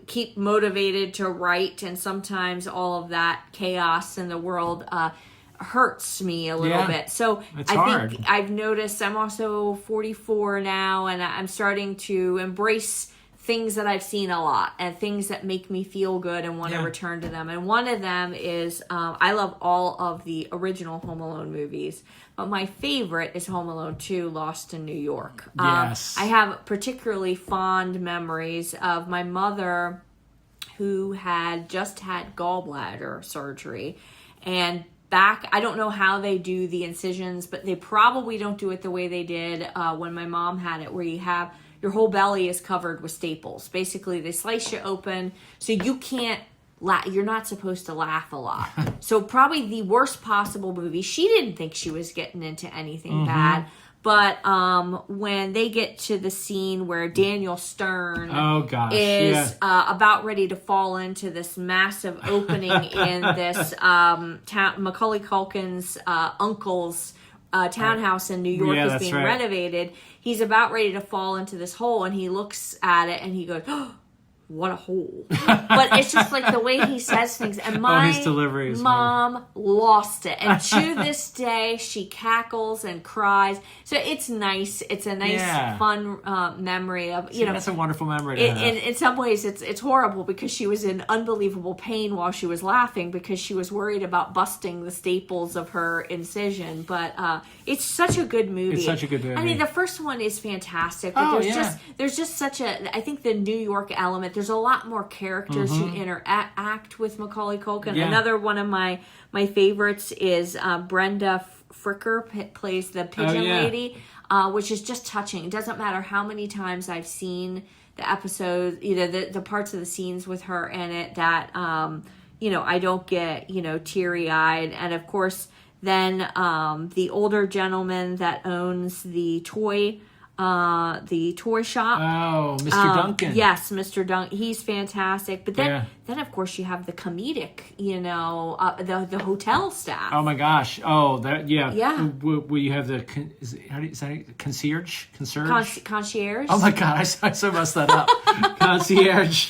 keep motivated to write. And sometimes all of that chaos in the world, hurts me a little bit. So I think I've noticed I'm also 44 now, and I'm starting to embrace things that I've seen a lot and things that make me feel good and want to return to them. And one of them is, I love all of the original Home Alone movies, but my favorite is Home Alone 2, Lost in New York.
Yes.
I have particularly fond memories of my mother, who had just had gallbladder surgery, and I don't know how they do the incisions, but they probably don't do it the way they did when my mom had it, where you have your whole belly is covered with staples. Basically, they slice you open, so you can't you're not supposed to laugh a lot. So probably the worst possible movie. She didn't think she was getting into anything bad. But when they get to the scene where Daniel Stern is about ready to fall into this massive opening in this Macaulay Culkin's uncle's townhouse in New York is being renovated, he's about ready to fall into this hole, and he looks at it and he goes, "Oh, what a hole." But it's just like the way he says things. And my mom lost it. And to this day, she cackles and cries. So it's nice. It's a nice, fun memory of,
that's a wonderful memory to have.
In some ways, it's horrible because she was in unbelievable pain while she was laughing because she was worried about busting the staples of her incision. But it's such a good movie. I mean, the first one is fantastic. But there's just such I think the New York element, there's a lot more characters who interact with Macaulay Culkin. Another one of my favorites is Brenda Fricker plays the pigeon lady, which is just touching. It doesn't matter how many times I've seen the episodes, either the parts of the scenes with her in it, that I don't get teary-eyed. And of course, then the older gentleman that owns the toy shop.
Oh, Mr. Duncan.
Yes, Mr. Duncan. He's fantastic. But then of course you have the comedic, the hotel staff.
Oh my gosh. Oh, that Will you have the how do you say concierge?
Concierge.
Oh my god, I so messed that up. Concierge,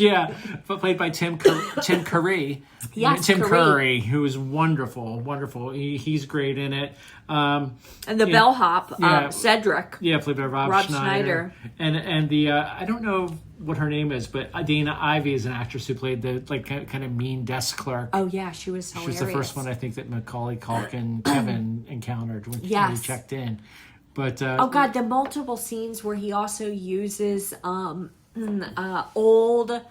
played by Tim Curry.
Yes,
Tim Curry, who is wonderful. He's great in it.
And the bellhop, Cedric.
Yeah, played by Rob Schneider. And the I don't know what her name is, but Dana Ivey is an actress who played the kind of mean desk clerk.
Oh yeah, she was hilarious.
She was the first one I think that Macaulay Culkin Kevin encountered when he checked in. But
the multiple scenes where he also uses old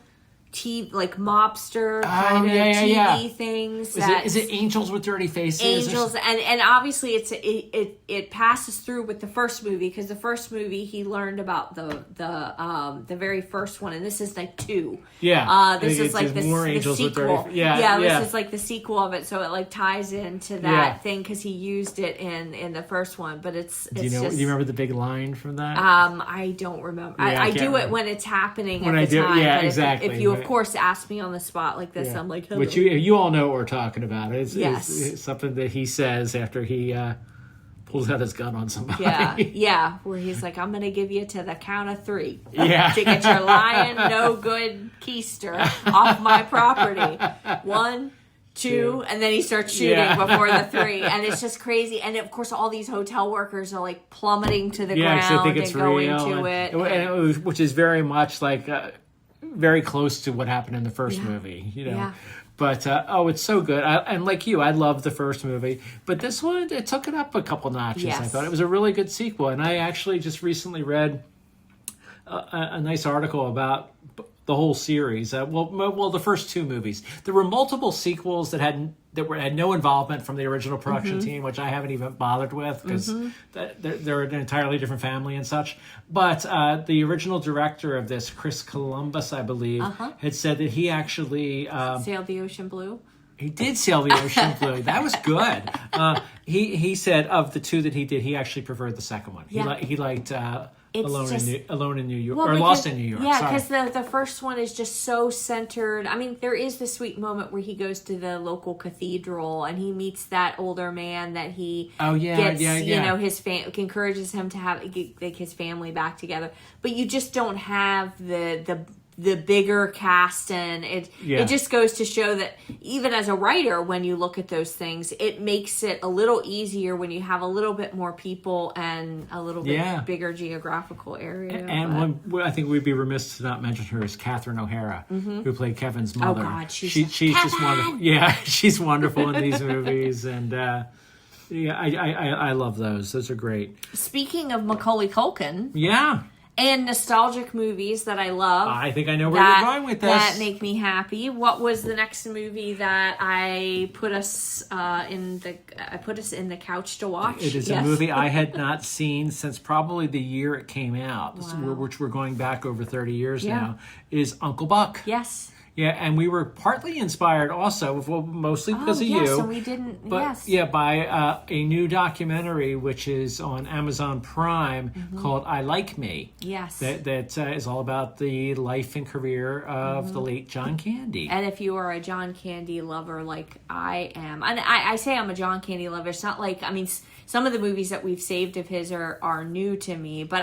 TV, like mobster kind of TV things.
Is it Angels with Dirty Faces?
Angels, and obviously it passes through with the first movie, because the first movie he learned about the very first one, and this is like 2.
Yeah,
this is like the sequel. This is like the sequel of it, so it like ties into that thing because he used it in the first one. But do you
remember the big line from that?
I don't remember. I do it when it's happening at the time.
Yeah,
but
exactly.
If you of course ask me on the spot like this, I'm like, hello.
Which you all know what we're talking about. It's something that he says after he pulls out his gun on somebody.
Where he's like, I'm gonna give you to the count of 3 to
get
your lying no good keister off my property. 1, 2, and then he starts shooting before the 3, and it's just crazy. And of course, all these hotel workers are like plummeting to the ground
I think it's
and going to it,
which is very much like very close to what happened in the first movie, But it's so good. And like you, I love the first movie, but this one, it took it up a couple notches. I thought it was a really good sequel, and I actually just recently read a nice article about the whole series. The first 2 movies. There were multiple sequels that had no involvement from the original production team, which I haven't even bothered with because they're an entirely different family and such. But the original director of this, Chris Columbus, I believe, had said that he actually
sailed the ocean blue.
He did sail the ocean blue. That was good. He said of the 2 that he did, he actually preferred the second one. He liked
it's
Alone in New York, or Lost in New York.
Yeah, because the first one is just so centered. I mean, there is the sweet moment where he goes to the local cathedral and he meets that older man that he his encourages him to have like his family back together. But you just don't have the bigger cast, and it just goes to show that even as a writer, when you look at those things, it makes it a little easier when you have a little bit more people and a little bit bigger geographical area.
And I think we'd be remiss to not mention her is Catherine O'Hara, who played Kevin's mother.
Oh God, she's
just wonderful. Yeah, she's wonderful in these movies, and I love those. Those are great.
Speaking of Macaulay Culkin, and nostalgic movies that I love.
I think I know where you're going with this.
That make me happy. What was the next movie that I put us in the couch to watch?
It is a movie I had not seen since probably the year it came out, which we're going back over 30 years now, is Uncle Buck.
Yes.
Yeah, and we were partly inspired also, mostly because of you.
So we didn't,
by a new documentary, which is on Amazon Prime, called I Like Me.
Yes.
That is all about the life and career of the late John Candy.
And if you are a John Candy lover like I am, and I say I'm a John Candy lover, it's not like, I mean, some of the movies that we've saved of his are new to me, but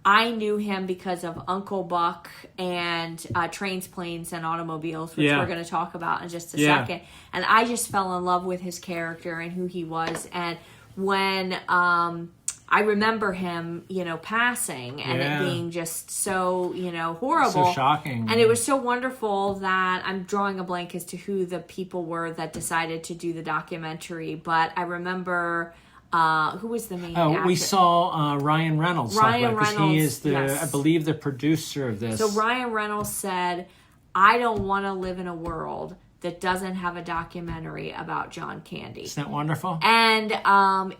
I knew him because of Uncle Buck and Trains, Planes, and Automobiles, which we're going to talk about in just a second. And I just fell in love with his character and who he was. And when I remember him, passing and it being just so, horrible.
So shocking.
And it was so wonderful that I'm drawing a blank as to who the people were that decided to do the documentary. But I remember... who was the main actor?
We saw Ryan Reynolds. Because he is I believe, the producer of this.
So Ryan Reynolds said, I don't want to live in a world that doesn't have a documentary about John Candy.
Isn't that wonderful?
And I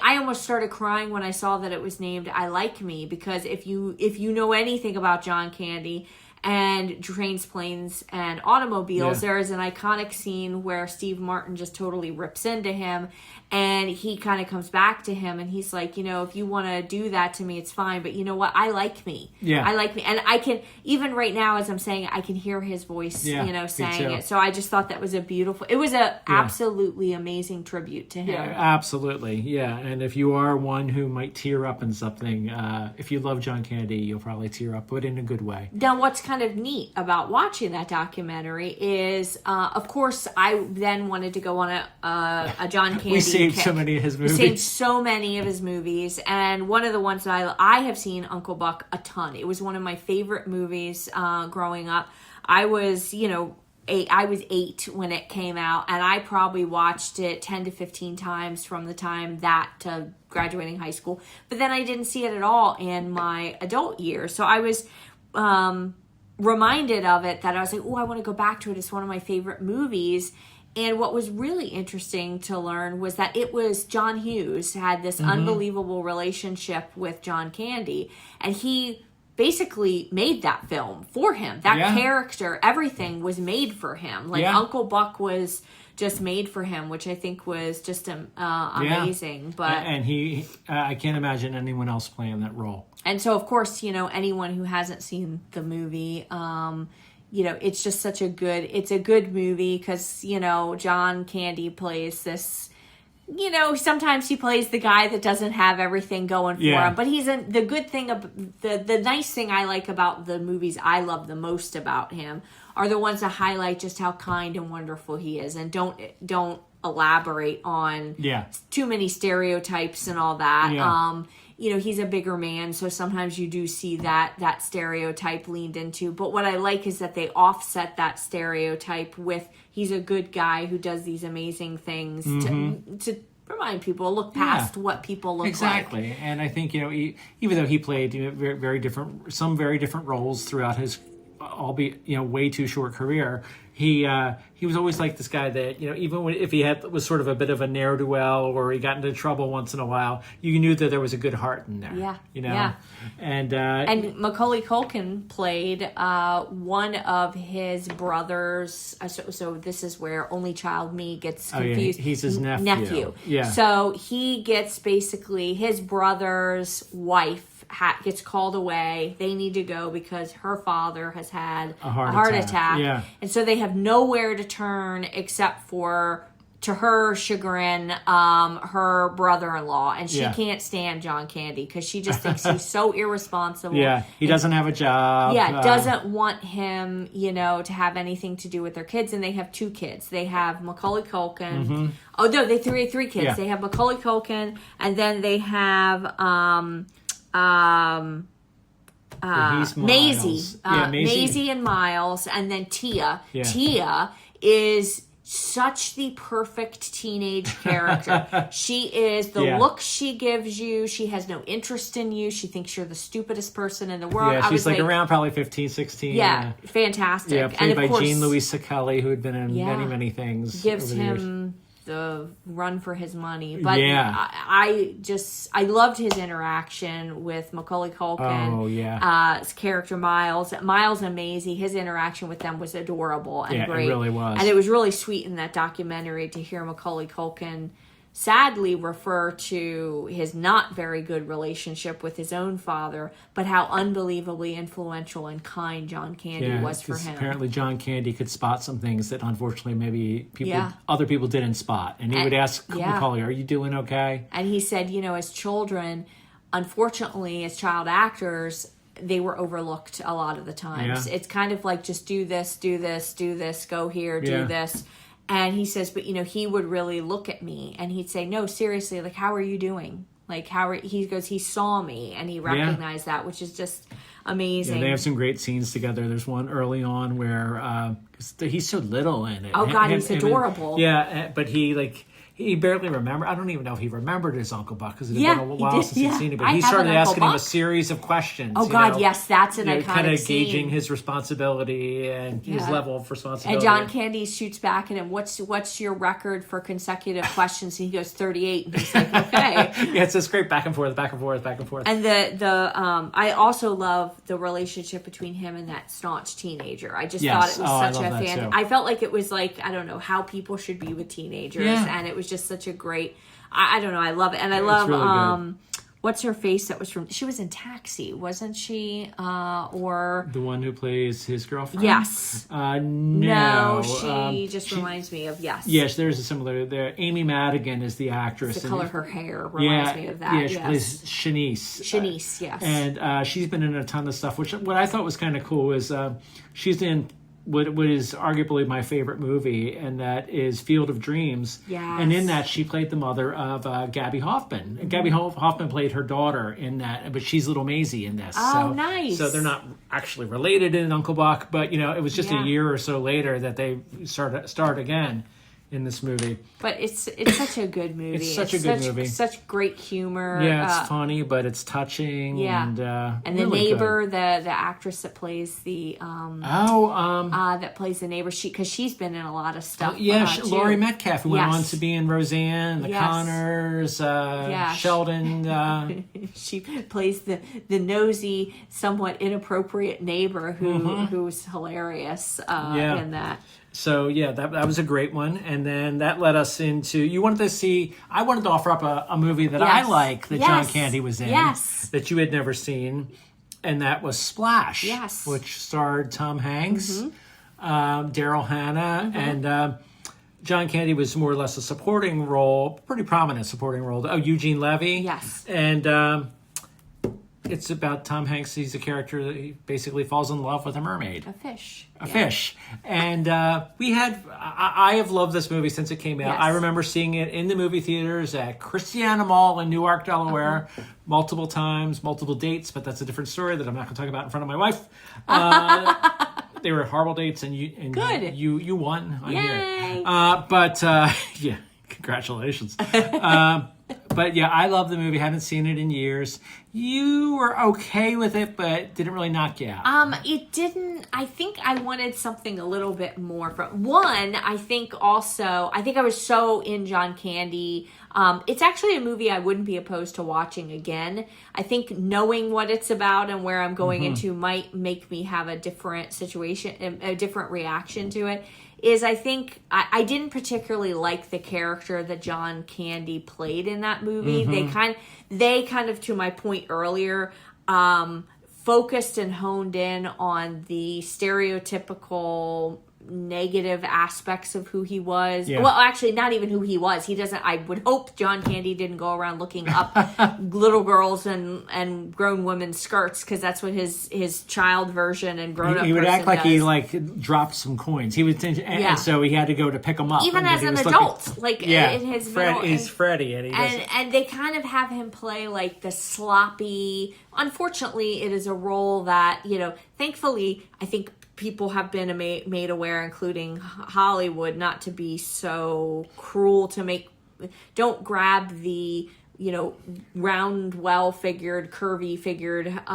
almost started crying when I saw that it was named I Like Me, because if you know anything about John Candy and Trains, Planes, and Automobiles, there is an iconic scene where Steve Martin just totally rips into him, and he kind of comes back to him, and he's like, if you want to do that to me, it's fine, but you know what? I like me. Yeah. I like me. And I can, even right now as I'm saying it, I can hear his voice, saying it. So I just thought that was it was a absolutely amazing tribute to him.
Yeah, absolutely. Yeah. And if you are one who might tear up in something, if you love John Candy, you'll probably tear up, but in a good way.
Now, what's kind of neat about watching that documentary is, of course, I then wanted to go on a John Candy.
We saved so many of his movies.
We saved so many of his movies, and one of the ones that I have seen Uncle Buck a ton. It was one of my favorite movies growing up. I was, I was 8 when it came out, and I probably watched it 10 to 15 times from the time that to graduating high school. But then I didn't see it at all in my adult years, so I was reminded of it, that I was like, I want to go back to it. It's one of my favorite movies. And what was really interesting to learn was that it was John Hughes had this unbelievable relationship with John Candy, and he basically made that film for him. That character, everything was made for him. Uncle Buck was just made for him, which I think was just amazing. But
and I can't imagine anyone else playing that role.
And so, of course, anyone who hasn't seen the movie, it's just it's a good movie because, John Candy plays this, sometimes he plays the guy that doesn't have everything going for him, but the good thing, the nice thing I like about the movies I love the most about him are the ones that highlight just how kind and wonderful he is, and don't elaborate on too many stereotypes and all that. He's a bigger man, so sometimes you do see that stereotype leaned into. But what I like is that they offset that stereotype with he's a good guy who does these amazing things to remind people, look past what people look like.
Exactly. And I think, even though he played very different roles throughout his albeit way too short career, he was always like this guy that even if he was sort of a bit of a ne'er-do-well or he got into trouble once in a while, you knew that there was a good heart in there. And
Macaulay Culkin played one of his brothers. So this is where Only Child Me gets confused.
He's his nephew. Yeah.
So he gets basically his brother's wife gets called away. They need to go because her father has had a heart attack.
Yeah.
And so they have nowhere to turn except for, to her chagrin, her brother-in-law. And she can't stand John Candy because she just thinks he's so irresponsible.
Yeah, he doesn't have a job.
Yeah, doesn't want him, to have anything to do with their kids. And they have 2 kids. They have Macaulay Culkin. Mm-hmm. Oh, no, they have 3 kids. Yeah. They have Macaulay Culkin, and then they have... Maisie. Maisie and Miles, and then Tia. Yeah. Tia is such the perfect teenage character. She is the look she gives you. She has no interest in you. She thinks you're the stupidest person in the world.
Yeah, she's like around probably 15, 16.
Yeah, fantastic.
Yeah, played by Jean Louisa Kelly, who had been in many, many things.
Gives him the run for his money. But I loved his interaction with Macaulay Culkin. His character Miles and Maisie, his interaction with them was adorable and great.
It really was.
And it was really sweet in that documentary to hear Macaulay Culkin sadly refer to his not very good relationship with his own father, but how unbelievably influential and kind John Candy was for him.
Apparently John Candy could spot some things that unfortunately maybe other people didn't spot. And he would ask Macaulay, "Are you doing okay?"
And he said, as children, unfortunately, as child actors, they were overlooked a lot of the times. It's kind of like, just do this, go here, do this. And he says, but he would really look at me and he'd say, no, seriously, like, how are you doing? Like, he goes, he saw me and he recognized that, which is just amazing.
Yeah, they have some great scenes together. There's one early on where he's so little in it.
Oh God, he's adorable.
But he barely remembered. I don't even know if he remembered his Uncle Buck because it had been a while since he'd seen him. But he started asking him a series of questions.
Oh God, yes, that's an iconic
kind of
scene.
gauging his responsibility and his level of responsibility.
And John Candy shoots back at him. What's your record for consecutive questions? And he goes 38. And he's like, okay.
It's this great back and forth.
And the I also love the relationship between him and that staunch teenager. I just thought it was such a fan. I felt like it was like, I don't know, how people should be with teenagers, and it was just such a great. I don't know. I love it, and I love
really
what's her face that was from. She was in Taxi, wasn't she? Or
the one who plays his girlfriend.
Yes.
No.
She just reminds me of
Yes, there's a similar. There, Amy Madigan is the actress.
The color of her hair reminds me of that.
Yeah, she plays Shanice.
Shanice, yes.
And she's been in a ton of stuff. Which what I thought was kind of cool is she's in what is arguably my favorite movie, and that is Field of Dreams.
Yes.
And in that, she played the mother of Gabby Hoffman. And Gabby Hoffman played her daughter in that, but she's little Maisie in this.
Oh, nice.
So they're not actually related in Uncle Buck, but it was just a year or so later that they start again in this movie.
But it's such a good movie.
It's such a good movie.
Such great humor.
Yeah, it's funny, but it's touching.
Yeah,
and
the
really
neighbor,
good.
the actress that plays the that plays the neighbor, because she's been in a lot of stuff.
Laurie Metcalf, who went on to be in Roseanne, The Connors, Sheldon.
She plays the nosy, somewhat inappropriate neighbor who's hilarious in that.
So that was a great one, and then that led us into I wanted to offer up a movie that I like that John Candy was in that you had never seen, and that was Splash, which starred Tom Hanks, Daryl Hannah, and John Candy was more or less a supporting role, pretty prominent supporting role. Oh, Eugene Levy, and it's about Tom Hanks. He's a character that he basically falls in love with a mermaid. A fish. And I have loved this movie since it came out.
Yes.
I remember seeing it in the movie theaters at Christiana Mall in Newark, Delaware, multiple times, multiple dates, but that's a different story that I'm not going to talk about in front of my wife. They were horrible dates, and you won. I'm here. Congratulations. But I love the movie. Haven't seen it in years. You were okay with it, but didn't really knock you out.
It didn't. I think I wanted something a little bit more from one. I think I was so in John Candy. It's actually a movie I wouldn't be opposed to watching again. I think knowing what it's about and where I'm going into might make me have a different situation, a different reaction to it. I think I didn't particularly like the character that John Candy played in that movie. They kind of, to my point earlier, focused and honed in on the stereotypical negative aspects of who he was. Yeah. Well, actually, not even who he was. He doesn't. I would hope John Candy didn't go around looking up little girls and grown women's skirts, because that's what his child version and grown up.
He would act like
does.
he dropped some coins. He was, and so he had to go to pick them up.
Even as an adult, in his
he's Freddie,
and they kind of have him play like the sloppy. Unfortunately, it is a role that thankfully, I think people have been made aware, including Hollywood, not to be so cruel don't grab the round, well-figured, curvy-figured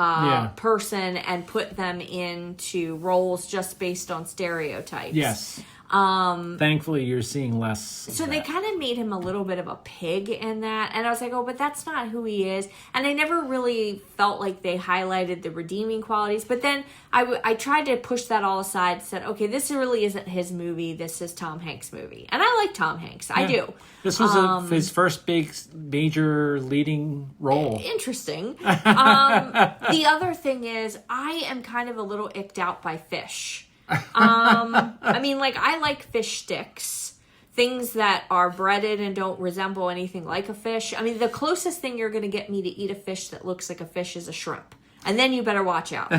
person and put them into roles just based on stereotypes.
Yes. Thankfully, you're seeing less.
So they kind of made him a little bit of a pig in that. And I was like, oh, but that's not who he is. And I never really felt like they highlighted the redeeming qualities. But then I tried to push that all aside and said, okay, this really isn't his movie. This is Tom Hanks' movie. And I like Tom Hanks. I do.
This was his first big major leading role.
Interesting. The other thing is, I am kind of a little icked out by fish. I like fish sticks, things that are breaded and don't resemble anything like a fish. I mean, the closest thing you're going to get me to eat a fish that looks like a fish is a shrimp. And then you better watch out.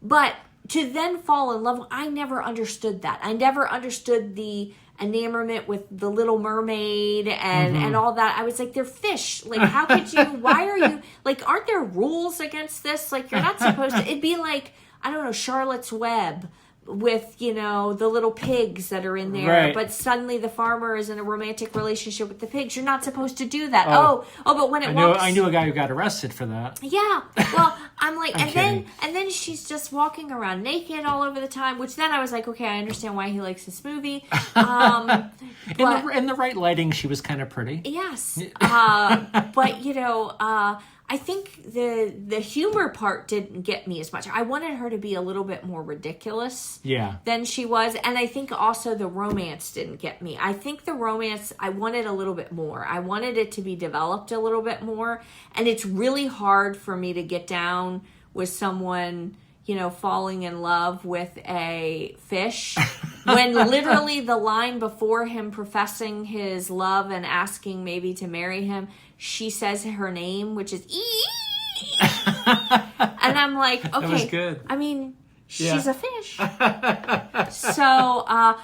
But to then fall in love, I never understood that. I never understood the enamorment with the Little Mermaid and all that. I was like, they're fish. Like, how could you, why are you, like, aren't there rules against this? Like, you're not supposed to, it'd be like, I don't know, Charlotte's Web with the little pigs that are in there, right. But suddenly the farmer is in a romantic relationship with the pigs. You're not supposed to do that. But when
I knew a guy who got arrested for that.
Yeah. Well, I'm like, and then she's just walking around naked all over the time, which then I was like, okay, I understand why he likes this movie.
In the right lighting, she was kind of pretty.
Yes. But I think the humor part didn't get me as much. I wanted her to be a little bit more ridiculous than she was. And I think also the romance didn't get me. I think the romance, I wanted a little bit more. I wanted it to be developed a little bit more. And it's really hard for me to get down with someone, falling in love with a fish. When literally the line before him professing his love and asking maybe to marry him, she says her name, which is and I'm like, okay,
that was good.
I mean, she's a fish. So I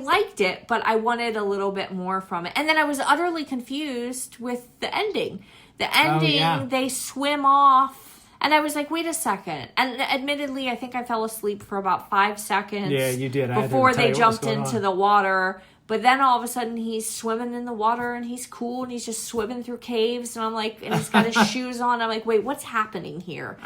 liked it, but I wanted a little bit more from it. And then I was utterly confused with the ending. The ending, they swim off. And I was like, wait a second. And admittedly, I think I fell asleep for about 5 seconds.
Yeah, you did.
Before they jumped into the water. But then all of a sudden he's swimming in the water and he's cool and he's just swimming through caves. And I'm like, and he's got his shoes on. I'm like, wait, what's happening here?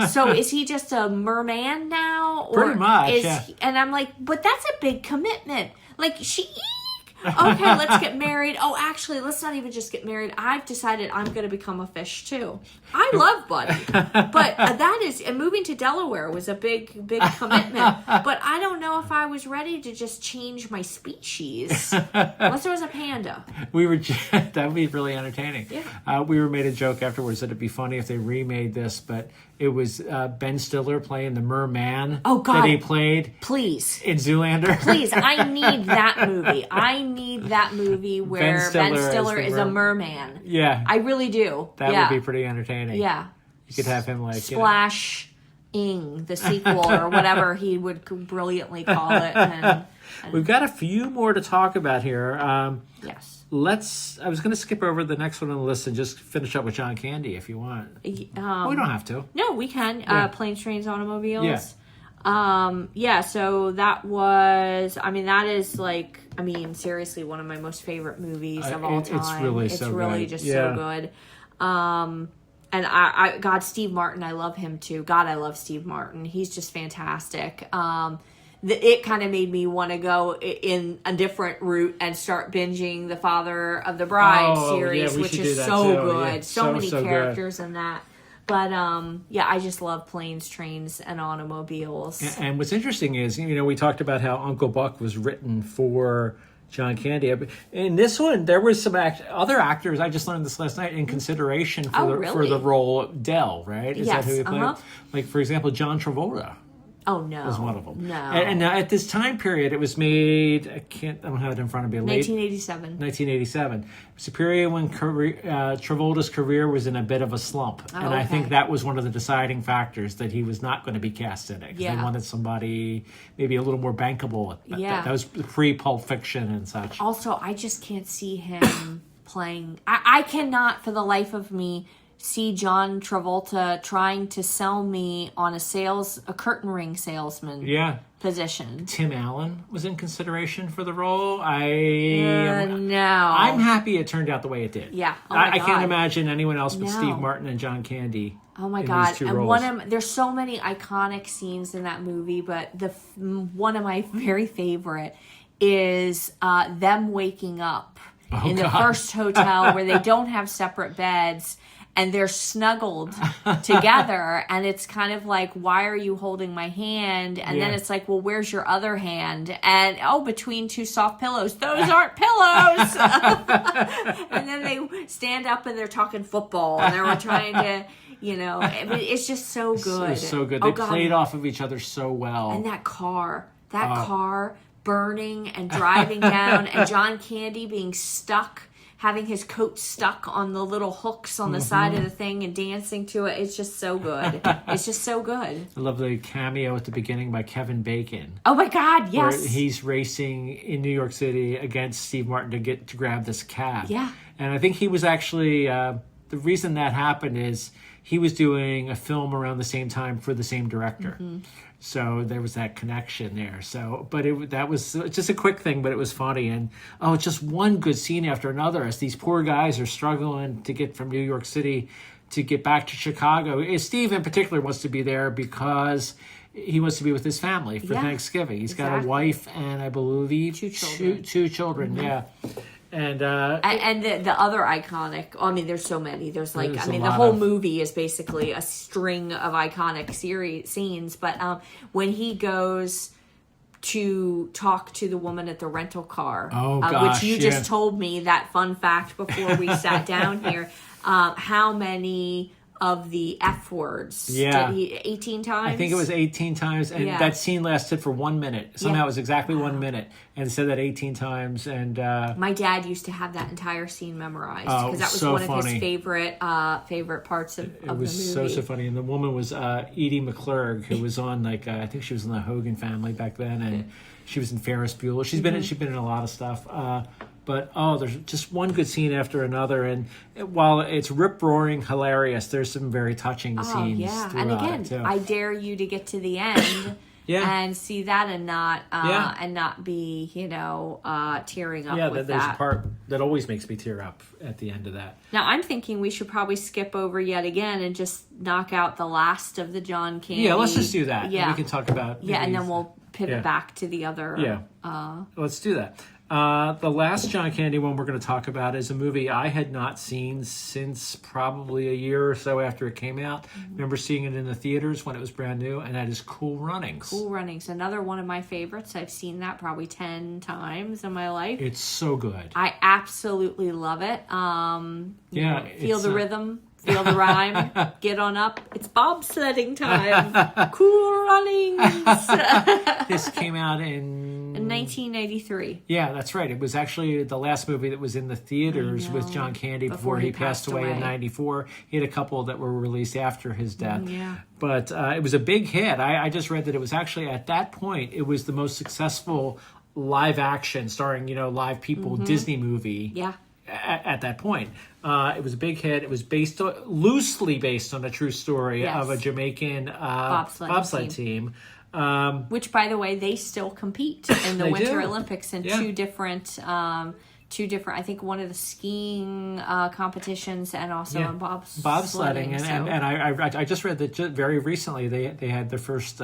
So is he just a merman now? Or
pretty much,
and I'm like, but that's a big commitment. Like, okay, let's get married. Oh, actually, let's not even just get married. I've decided I'm going to become a fish too. I love Buddy, but and moving to Delaware was a big
commitment.
But I don't know if I was ready to just change my species unless it was a panda.
That would be really entertaining.
Yeah.
We made a joke afterwards that it'd be funny if they remade this, but it was Ben Stiller playing the merman.
Oh, God.
That he played.
Please.
In Zoolander.
Please. I need that movie. I need that movie where Ben Stiller is a merman.
Yeah.
I really do.
That would be pretty entertaining.
Yeah.
You could have him
Splash-ing, the sequel, or whatever he would brilliantly call it. And
we've got a few more to talk about here.
Yes.
I was going to skip over the next one on the list and just finish up with John Candy if you want. We don't have to.
No, we can. Planes, Trains, Automobiles. Yeah. So that was, that is seriously one of my most favorite movies of all time.
It's really so
good.
Just
so good. God, Steve Martin, I love him too. God, I love Steve Martin. He's just fantastic. It kind of made me want to go in a different route and start binging the Father of the Bride series, which is so good. Yeah, so many characters in that. But I just love planes, trains, and automobiles.
And what's interesting is, we talked about how Uncle Buck was written for John Candy. In this one, there was some other actors. I just learned this last night in consideration for the role of Dell. Right? Is that who he played? Like, for example, John Travolta.
Oh, no.
Was one of them.
No.
And at this time period, it was made, I don't have it in front of me.
1987.
1987. It was a period when Travolta's career was in a bit of a slump.
Oh,
and I think that was one of the deciding factors that he was not going to be cast in it. Because they wanted somebody maybe a little more bankable. That was pre-Pulp Fiction and such.
Also, I just can't see him playing. I cannot, for the life of me, see John Travolta trying to sell me on a curtain ring salesman position.
Tim Allen was in consideration for the role.
No.
I'm happy it turned out the way it did.
Yeah. Oh
I can't imagine anyone else but Steve Martin and John Candy.
Oh my God. And there's so many iconic scenes in that movie, but one of my very favorite is them waking up in the first hotel where they don't have separate beds. And they're snuggled together, and it's kind of like, why are you holding my hand? And then it's like, well, where's your other hand? And, between two soft pillows. Those aren't pillows! And then they stand up and they're talking football, and they're trying to, it's just so good.
So good. They played off of each other so well.
And that car burning and driving down, and John Candy being stuck, having his coat stuck on the little hooks on the side of the thing and dancing to it. It's just so good. It's just so good.
I love the cameo at the beginning by Kevin Bacon.
Oh my God, yes.
Where he's racing in New York City against Steve Martin to grab this cab.
Yeah.
And I think he was actually, the reason that happened is he was doing a film around the same time for the same director. Mm-hmm. So there was that connection there. So, but that was just a quick thing, but it was funny. And just one good scene after another as these poor guys are struggling to get from New York City to get back to Chicago. Steve in particular wants to be there because he wants to be with his family for Thanksgiving. He's got a wife and I believe two children. Mm-hmm. Yeah. And
the other iconic, there's so many. There's the whole movie is basically a string of iconic scenes. But when he goes to talk to the woman at the rental car, which you just told me that fun fact before we sat down here, how many of the F words. Did he 18 times?
I think it was 18 times, and that scene lasted for 1 minute. Somehow it was exactly 1 minute, and it said that 18 times. And
my dad used to have that entire scene memorized because that was one of his favorite parts of the movie. It was
so funny. And the woman was Edie McClurg, who was on I think she was in the Hogan Family back then, and she was in Ferris Bueller. She's been in a lot of stuff. But, there's just one good scene after another. And while it's rip-roaring hilarious, there's some very touching scenes.
Yeah. And again, I dare you to get to the end and see that and not be, tearing up with that.
There's a part that always makes me tear up at the end of that.
Now, I'm thinking we should probably skip over yet again and just knock out the last of the John Candy.
Yeah, let's just do that. Yeah. We can talk about...
Yeah, and then we'll pivot back to the other...
Yeah. Let's do that. The last John Candy one we're going to talk about is a movie I had not seen since probably a year or so after it came out. Mm-hmm. Remember seeing it in the theaters when it was brand new, and that is Cool Runnings.
Cool Runnings, another one of my favorites. I've seen that probably 10 times in my life.
It's so good.
I absolutely love it. Feel the rhythm. Feel the rhyme. Get on up. It's bobsledding time. Cool Runnings.
This came out in
1983.
Yeah, that's right. It was actually the last movie that was in the theaters with John Candy before he passed away in 94. He had a couple that were released after his death.
Yeah.
But it was a big hit. I just read that it was actually, at that point, it was the most successful live action starring, live people Disney movie.
Yeah.
At that point. It was a big hit. It was loosely based on a true story of a Jamaican bobsled team.
Which, by the way, they still compete in the Winter Olympics in two different two different, I think one of the skiing competitions and also in
bobsledding. And I just read that very recently they had their first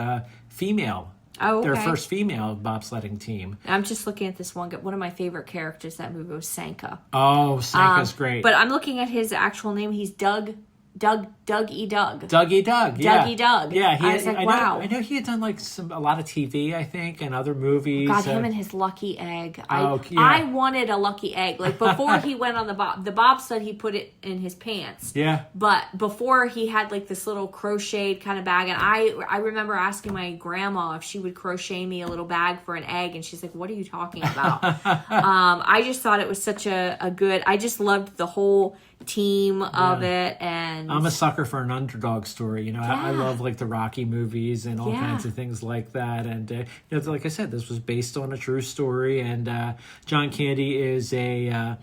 female.
Oh, okay.
Their first female bobsledding team.
I'm just looking at this one. One of my favorite characters that movie was Sanka.
Oh, Sanka's great.
But I'm looking at his actual name. He's Doug E. Doug.
Dougie Doug, yeah.
Dougie Doug.
Yeah,
I was like, wow.
I know he had done like a lot of TV, I think, and other movies.
God, him and his lucky egg.
Yeah.
I wanted a lucky egg. Like before he went on the bobsled, he put it in his pants.
Yeah.
But before he had like this little crocheted kind of bag, and I remember asking my grandma if she would crochet me a little bag for an egg, and she's like, "What are you talking about?" I just thought it was such a good. I just loved the whole team of it, and
I'm a sucker for an underdog story. You know, I love like the Rocky movies and all kinds of things like that. And you know, like I said, this was based on a true story. And John Candy is a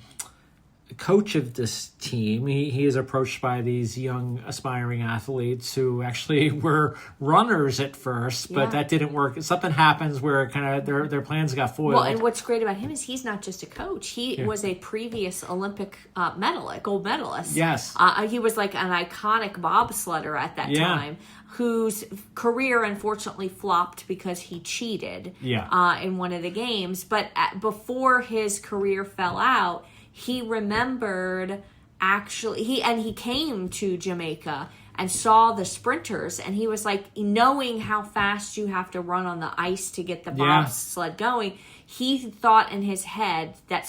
coach of this team. He is approached by these young aspiring athletes who actually were runners at first, but that didn't work. Something happens where kind of their plans got foiled.
Well, and what's great about him is he's not just a coach. He was a previous Olympic gold medalist.
Yes.
He was like an iconic bobsledder at that time, whose career unfortunately flopped because he cheated in one of the games. But before his career fell out, he remembered he came to Jamaica and saw the sprinters, and he was like, knowing how fast you have to run on the ice to get the bobsled going, he thought in his head that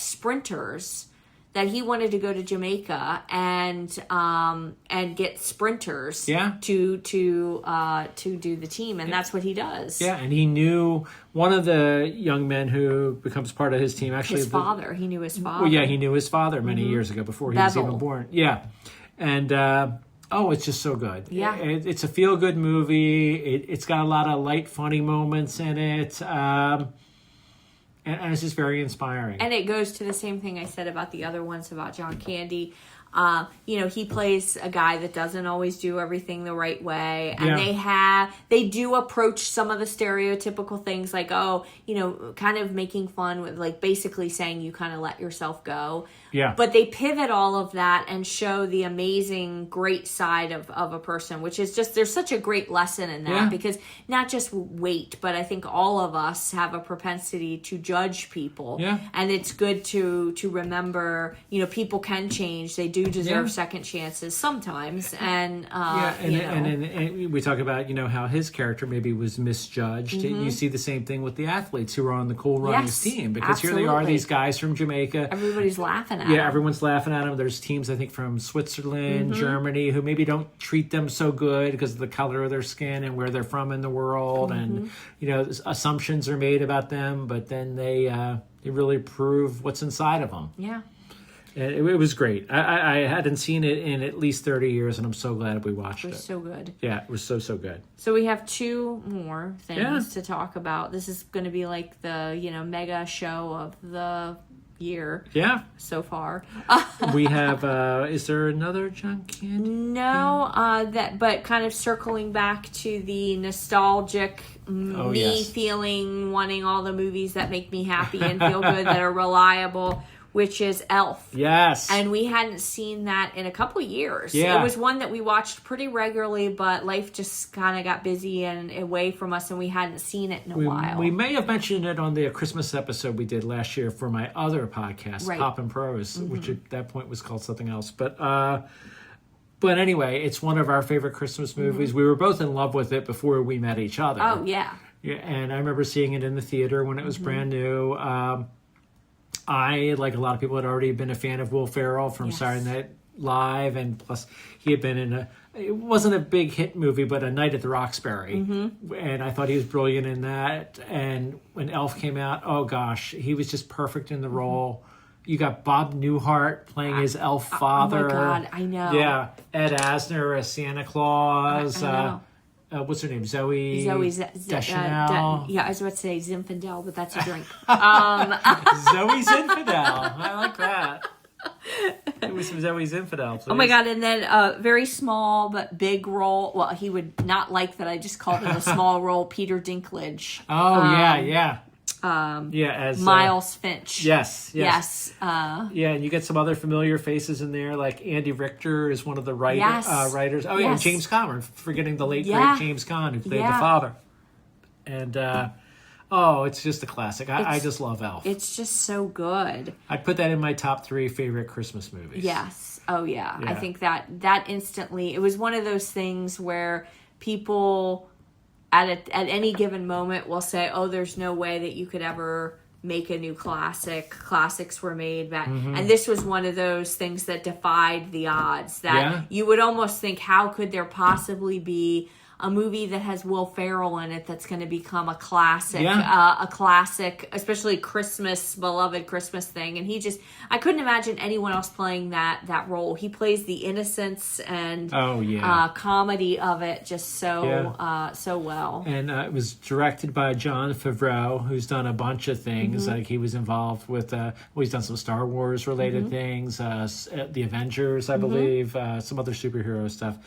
that he wanted to go to Jamaica and get sprinters to do the team, and that's what he does.
Yeah, and he knew one of the young men who becomes part of his team. Actually,
his father. He knew his father.
Well, yeah, he knew his father many years ago before he was even born. Yeah, and it's just so good.
Yeah,
it's a feel good movie. It's got a lot of light, funny moments in it. And it's just very inspiring.
And it goes to the same thing I said about the other ones about John Candy. He plays a guy that doesn't always do everything the right way. And they do approach some of the stereotypical things like, kind of making fun with, like, basically saying you kind of let yourself go.
Yeah.
But they pivot all of that and show the amazing, great side of a person, which is just, there's such a great lesson in that because not just weight, but I think all of us have a propensity to judge people.
Yeah.
And it's good to remember, people can change. They do deserve second chances sometimes. And,
and we talk about, how his character maybe was misjudged. You see the same thing with the athletes who are on the Cool Runnings team, because here they are, these guys from Jamaica.
Everybody's laughing at them.
Yeah, everyone's laughing at them. There's teams, I think, from Switzerland, Germany, who maybe don't treat them so good because of the color of their skin and where they're from in the world. And, assumptions are made about them, but then they really prove what's inside of them.
Yeah.
It was great. I hadn't seen it in at least 30 years, and I'm so glad we watched it.
It was so good.
Yeah, it was so good.
So we have two more things to talk about. This is going to be like the, mega show of the year so far.
We have is there another John Candy?
No, but kind of circling back to the nostalgic feeling, wanting all the movies that make me happy and feel good that are reliable, which is Elf.
Yes.
And we hadn't seen that in a couple years.
Yeah.
It was one that we watched pretty regularly, but life just kind of got busy and away from us, and we hadn't seen it in a while.
We may have mentioned it on the Christmas episode we did last year for my other podcast, Pop and Prose, which at that point was called something else. But anyway, it's one of our favorite Christmas movies. We were both in love with it before we met each other.
Oh, yeah.
Yeah, and I remember seeing it in the theater when it was brand new. I, like a lot of people, had already been a fan of Will Ferrell from Saturday Night Live, and plus he had been in it wasn't a big hit movie, but A Night at the Roxbury, and I thought he was brilliant in that. And when Elf came out, oh gosh, he was just perfect in the role. You got Bob Newhart playing his elf father.
Oh my God, I know.
Yeah, Ed Asner as Santa Claus.
I know.
What's her name? Zoe
Deschanel. I was about to say Zinfandel, but that's a drink.
Zoe Zinfandel. I like that. It was some Zoe Zinfandel, please.
Oh my God, and then very small but big role. Well, he would not like that I just called it a small role, Peter Dinklage.
Oh, yeah. as
Miles Finch.
Yes.
Yeah,
and you get some other familiar faces in there, like Andy Richter is one of the writers. Oh, yeah, and James Caan. We're forgetting the late, great James Caan, who played the father. And, it's just a classic. I just love Elf.
It's just so good.
I'd put that in my top 3 favorite Christmas movies.
Yes. Oh, yeah. I think that instantly, it was one of those things where people at any given moment will say, oh, there's no way that you could ever make a new classic. Classics were made back. And this was one of those things that defied the odds, that you would almost think, how could there possibly be a movie that has Will Ferrell in it that's going to become a classic, especially beloved Christmas thing. And I couldn't imagine anyone else playing that role. He plays the innocence and comedy of it just so well.
And it was directed by Jon Favreau, who's done a bunch of things. Like he was involved with, he's done some Star Wars related things, the Avengers, I believe, some other superhero stuff.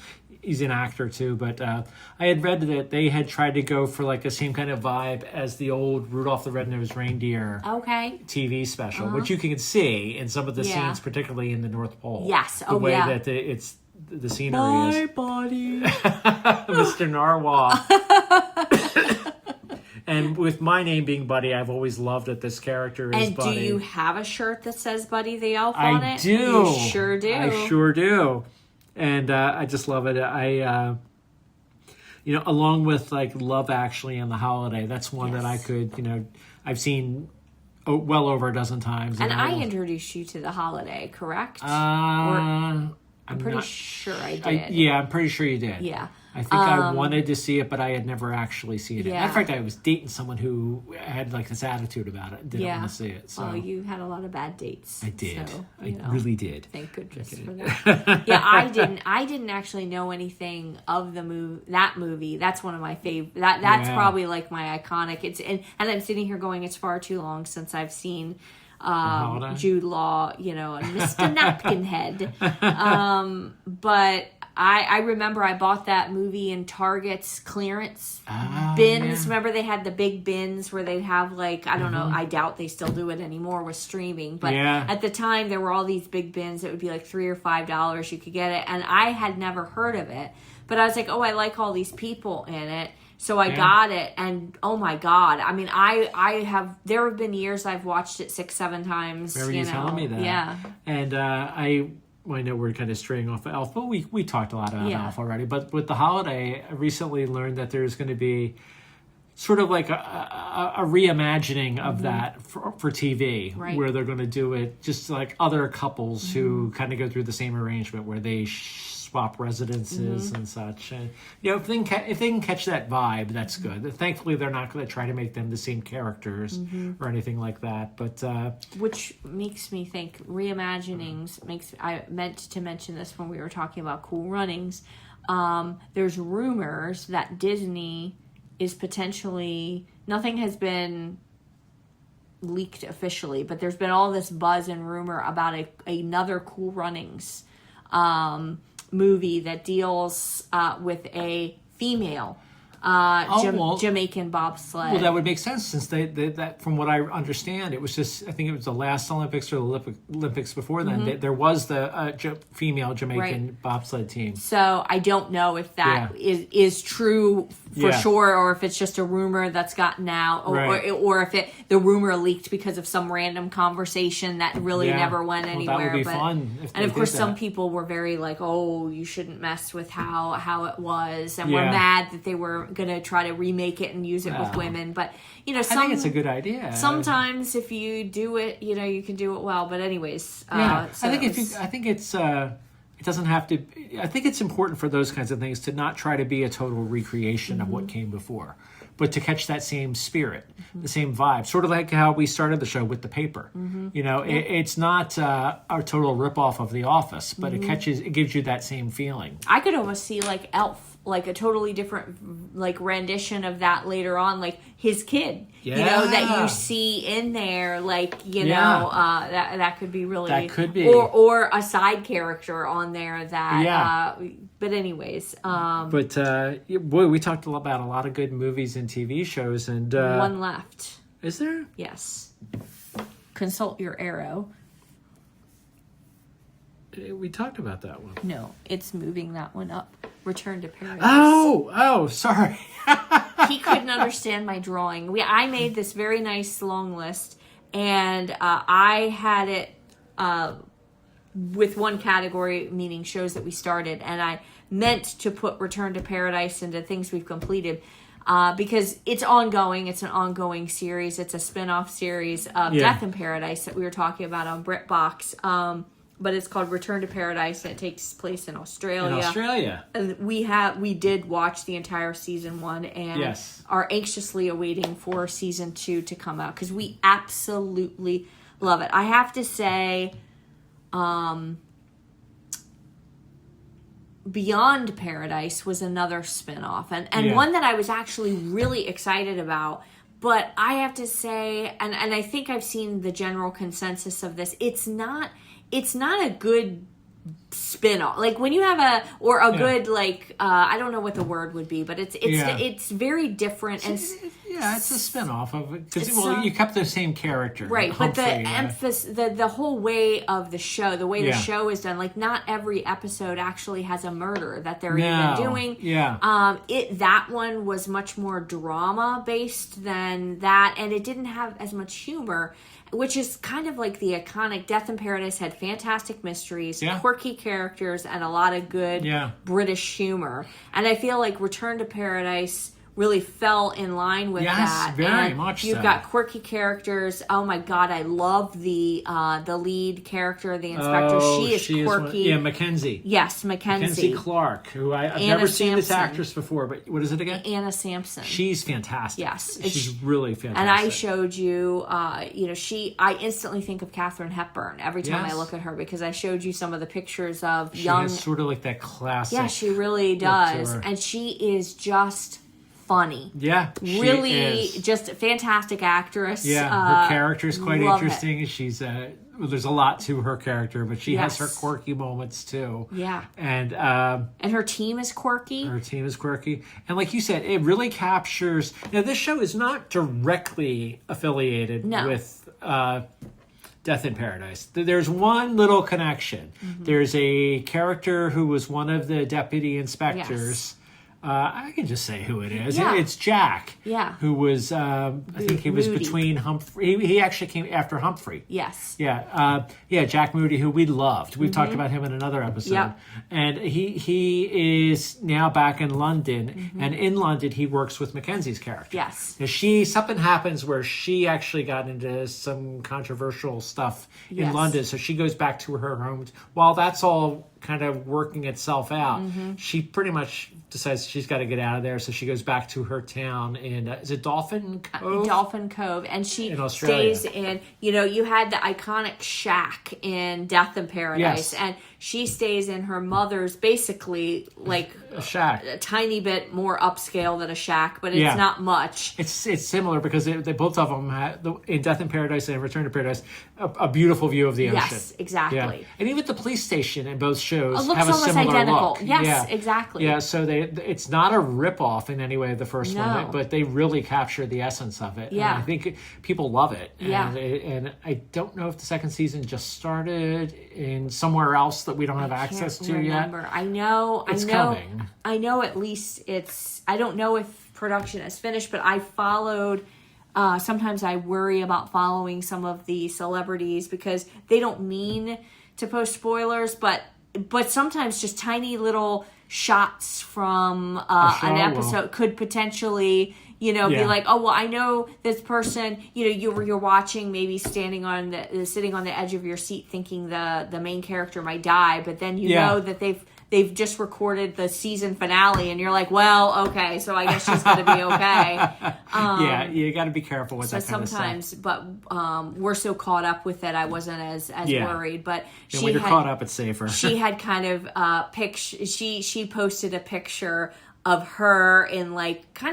He's an actor too, but I had read that they had tried to go for like the same kind of vibe as the old Rudolph the Red-Nosed Reindeer TV special, which you can see in some of the scenes, particularly in the North Pole.
Yes,
the way that the scenery is.
Bye, buddy,
Mr. Narwhal. And with my name being Buddy, I've always loved that this character is Buddy.
And do you have a shirt that says Buddy the Elf on it?
I do.
You sure do.
I sure do. And I just love it. Along with like Love Actually and The Holiday, that's one that I could, I've seen well over a dozen times.
And I introduced you to The Holiday, correct?
I'm
pretty sure I did.
I'm pretty sure you did.
Yeah.
I think I wanted to see it, but I had never actually seen it.
Yeah.
In fact, I was dating someone who had like this attitude about it, didn't want to see it. So.
Well, you had a lot of bad dates.
I did.
So,
I really did.
Thank goodness for that. Yeah, I didn't actually know anything of that movie. That's one of my favorite. That's probably like my iconic. And I'm sitting here going, it's far too long since I've seen Jude Law, and Mr. Napkinhead. But I remember I bought that movie in Target's clearance bins. Yeah. Remember they had the big bins where they'd have like, I don't know, I doubt they still do it anymore with streaming. But at the time there were all these big bins that would be like $3 or $5 you could get it. And I had never heard of it. But I was like, oh, I like all these people in it. So I got it, and oh my God. I mean, there have been years I've watched it 6-7 times.
Remember you telling me that.
Yeah.
And I know we're kind of straying off of Elf, but we talked a lot about Elf already. But with The Holiday, I recently learned that there's going to be sort of like a reimagining of that for TV, where they're going to do it just like other couples who kind of go through the same arrangement where they swap residences and such. And if they can catch that vibe, that's good. Thankfully, they're not going to try to make them the same characters or anything like that. But
which makes me think reimaginings I meant to mention this when we were talking about Cool Runnings. There's rumors that Disney is potentially, nothing has been leaked officially, but there's been all this buzz and rumor about another Cool Runnings movie that deals with a female Jamaican bobsled.
Well, that would make sense since that from what I understand, it was just, I think it was the last Olympics or the Olympics before then. There was the female Jamaican bobsled team.
So I don't know if that is true for sure, or if it's just a rumor that's gotten out, or if the rumor leaked because of some random conversation that really never went anywhere.
That would be fun.
And of course, some people were very like, "Oh, you shouldn't mess with how it was," and we're mad that they were going to try to remake it and use it with women. But
I think it's a good idea.
Sometimes if you do it, you can do it well. But anyways,
I think it doesn't have to. I think it's important for those kinds of things to not try to be a total recreation of what came before, but to catch that same spirit, the same vibe, sort of like how we started the show with The Paper. It's not a total ripoff of The Office, but it gives you that same feeling.
I could almost see like Elf, like a totally different like rendition of that later on, like his kid, that you see in there, like that could be really,
that could be,
or a side character on there that. But anyways,
boy, we talked about a lot of good movies and TV shows, and
one left.
Is there?
Yes. Consult your arrow.
We talked about that one.
No, it's moving that one up. Return to Paradise.
Oh, sorry.
He couldn't understand my drawing. I made this very nice long list, and I had it with one category, meaning shows that we started, and I meant to put Return to Paradise into things we've completed because it's ongoing. It's an ongoing series. It's a spin-off series of Death in Paradise that we were talking about on BritBox. But it's called Return to Paradise, and it takes place in Australia. And we did watch the entire season 1 and are anxiously awaiting for season 2 to come out because we absolutely love it. I have to say, Beyond Paradise was another spinoff, and one that I was actually really excited about. But I have to say, and I think I've seen the general consensus of this, it's not a good spin-off. Like when you have good I don't know what the word would be, but it's very different and
it's a spin-off of it because you kept the same character,
right?
Humphrey,
but the emphasis, the whole way of the show, the way the show is done, like not every episode actually has a murder that they're even doing. That one was much more drama based than that, and it didn't have as much humor. Which is kind of like the iconic Death in Paradise had fantastic mysteries, quirky characters, and a lot of good British humor. And I feel like Return to Paradise really fell in line with that.
Very much so.
You've got quirky characters. Oh my God, I love the lead character, the inspector. She is quirky.
Mackenzie.
Yes, Mackenzie
Clark, who I've never seen this actress before, but what is it again?
Anna Sampson.
She's fantastic.
Yes.
She's really fantastic.
And I showed you, I instantly think of Katharine Hepburn every time I look at her because I showed you some of the pictures of young.
She has sort of like that classic.
Yeah, she really does. And she is just funny.
Yeah,
really just a fantastic actress.
Yeah, her character is quite interesting. She's there's a lot to her character, but she has her quirky moments too.
Yeah,
and
her team is quirky.
And like you said, it really captures. Now, this show is not directly affiliated with Death in Paradise. There's one little connection. Mm-hmm. There's a character who was one of the deputy inspectors. I can just say who it is.
Yeah.
It's Jack.
Yeah.
Who was, I think he was between Humphrey. He actually came after Humphrey.
Yes.
Yeah. Jack Moody, who we loved. We've talked about him in another episode. Yep. And he is now back in London. Mm-hmm. And in London, he works with Mackenzie's character.
Yes.
Now something happens where she actually got into some controversial stuff in London. So she goes back to her home. While that's all kind of working itself out, she pretty much decides she's got to get out of there, so she goes back to her town in is it Dolphin Cove?
Dolphin Cove, and she
in Australia.
Stays in. You had the iconic shack in Death in Paradise, and she stays in her mother's, basically like
a shack,
a tiny bit more upscale than a shack, but it's not much.
It's similar because they both of them had, in Death in Paradise and Return to Paradise, a beautiful view of the ocean.
Yes, exactly.
Yeah. And even the police station in both shows
looks
have a
almost
similar
identical.
look.
Yes, exactly.
Yeah, so it's not a rip-off in any way of the first one, but they really capture the essence of it.
Yeah.
And I think people love it.
Yeah.
And I don't know if the second season just started in somewhere else that we don't have access to yet.
I know
it's coming.
I know at least I don't know if production is finished, but I followed. Sometimes I worry about following some of the celebrities because they don't mean to post spoilers, but sometimes just tiny little shots from an episode could potentially, be like, oh well, I know this person. You're watching, maybe sitting on the edge of your seat, thinking the main character might die, but then know that they've just recorded the season finale, and you're like, well, okay, so I guess she's going to be okay.
You got to be careful with that kind of stuff.
Sometimes, but we're so caught up with it, I wasn't as worried. But
when you're caught up, it's safer.
She had kind of she posted a picture of her in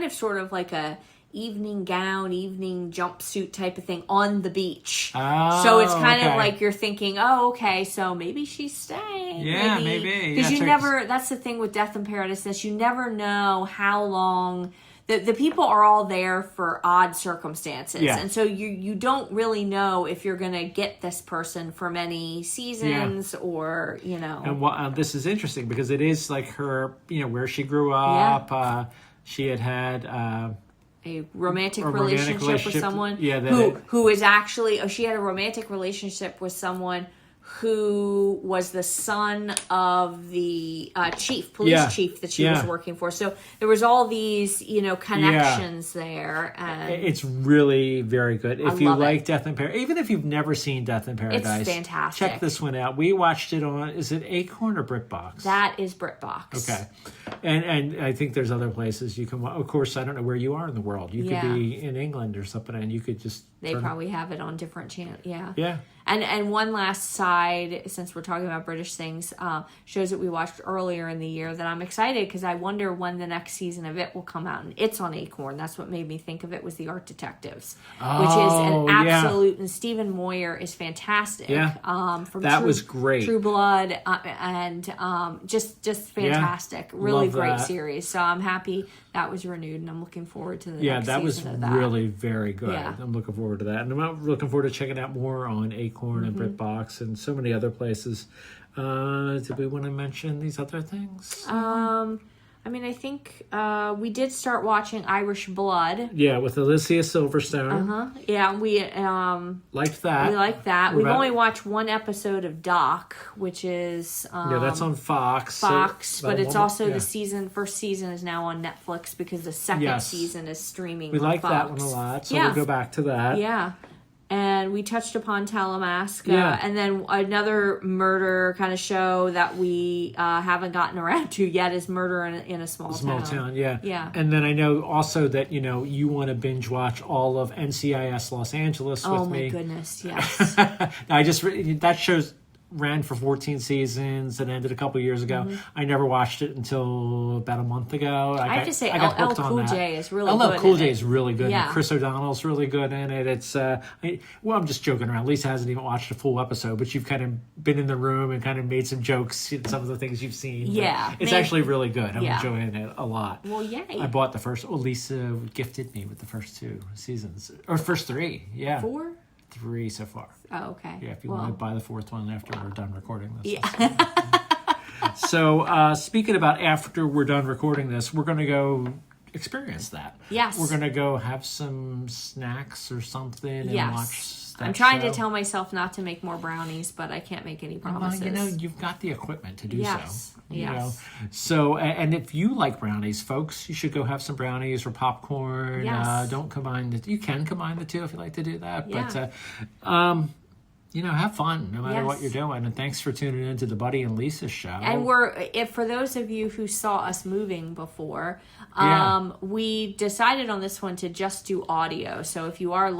sort of like a evening gown, evening jumpsuit type of thing on the beach. So it's kind of like you're thinking, oh, okay, so maybe she's staying.
Yeah, maybe.
Because that's the thing with Death in Paradise, is you never know how long the people are all there for odd circumstances.
Yeah.
And so you don't really know if you're going to get this person for many seasons or,
And this is interesting because it is like her, where she grew up. She had
a romantic relationship with someone who is actually, she had a romantic relationship with someone who was the son of the police chief that she was working for. So there was all these, connections there. And
it's really very good. If you like Death in Paradise, even if you've never seen Death in Paradise,
it's fantastic.
Check this one out. We watched it on, is it Acorn or BritBox?
That is BritBox.
Okay. And I think there's other places you can, of course, I don't know where you are in the world. You could be in England or something and you could just...
They probably have it on different channels. Yeah.
Yeah.
And one last side, since we're talking about British things, shows that we watched earlier in the year that I'm excited because I wonder when the next season of it will come out. And it's on Acorn. That's what made me think of it was The Art Detectives, which is an absolute, and Stephen Moyer is fantastic.
Yeah.
From
that was great.
True Blood, and just fantastic. Really
Love
great
that.
series. So I'm happy that was renewed and I'm looking forward to the next
that was
season of that.
really very good.
Yeah.
I'm looking forward to that. And I'm looking forward to checking out more on Acorn and BritBox and so many other places. Did we want to mention these other things?
I think we did start watching Irish Blood.
Yeah, with Alicia Silverstone.
Yeah, we
liked that.
We like that. We've only watched one episode of Doc, which is
that's on Fox.
But it's also the first season is now on Netflix because the second season is streaming.
We
on
like
Fox.
that one a lot, so we'll go back to that.
Yeah. And we touched upon Talamasca, and then another murder kind of show that we haven't gotten around to yet is Murder in a Small Town.
Yeah. And then I know also that, you want to binge watch all of NCIS Los Angeles with me.
Oh my goodness, yes.
That show's ran for 14 seasons and ended a couple years ago. I never watched it until about a month ago.
I have to say, LL Cool J is really good.
LL Cool J is really good.
Yeah.
And Chris O'Donnell's really good in it. It's I'm just joking around. Lisa hasn't even watched a full episode, but you've kind of been in the room and kind of made some jokes at some of the things you've seen.
Yeah.
It's actually really good. I'm enjoying it a lot.
Well, yay.
I bought the first. Lisa gifted me with the first 2 seasons. Or first 3. Yeah.
4?
3 so far.
Oh, okay.
Yeah, if you want to buy the 4th one after we're done recording this.
Yeah.
So, speaking about after we're done recording this, we're going to go experience that.
Yes.
We're going to go have some snacks or something and watch that
I'm trying
show.
to tell myself not to make more brownies, but I can't make any promises.
Well, you've got the equipment to do so.
Yes.
So, and if you like brownies, folks, you should go have some brownies or popcorn.
Yes.
Don't combine you can combine the two if you like to do that.
Yeah.
But, have fun no matter what you're doing. And thanks for tuning into the Buddy and Lisa show.
And for those of you who saw us moving before, we decided on this one to just do audio. So if you are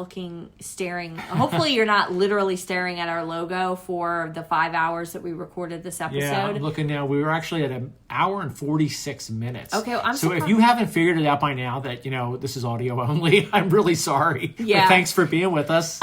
staring, hopefully you're not literally staring at our logo for the 5 hours that we recorded this episode.
Yeah, I'm looking now. We were actually at an hour and 46 minutes.
Okay, well,
so if you haven't figured it out by now that, this is audio only, I'm really sorry.
Yeah.
But thanks for being with us.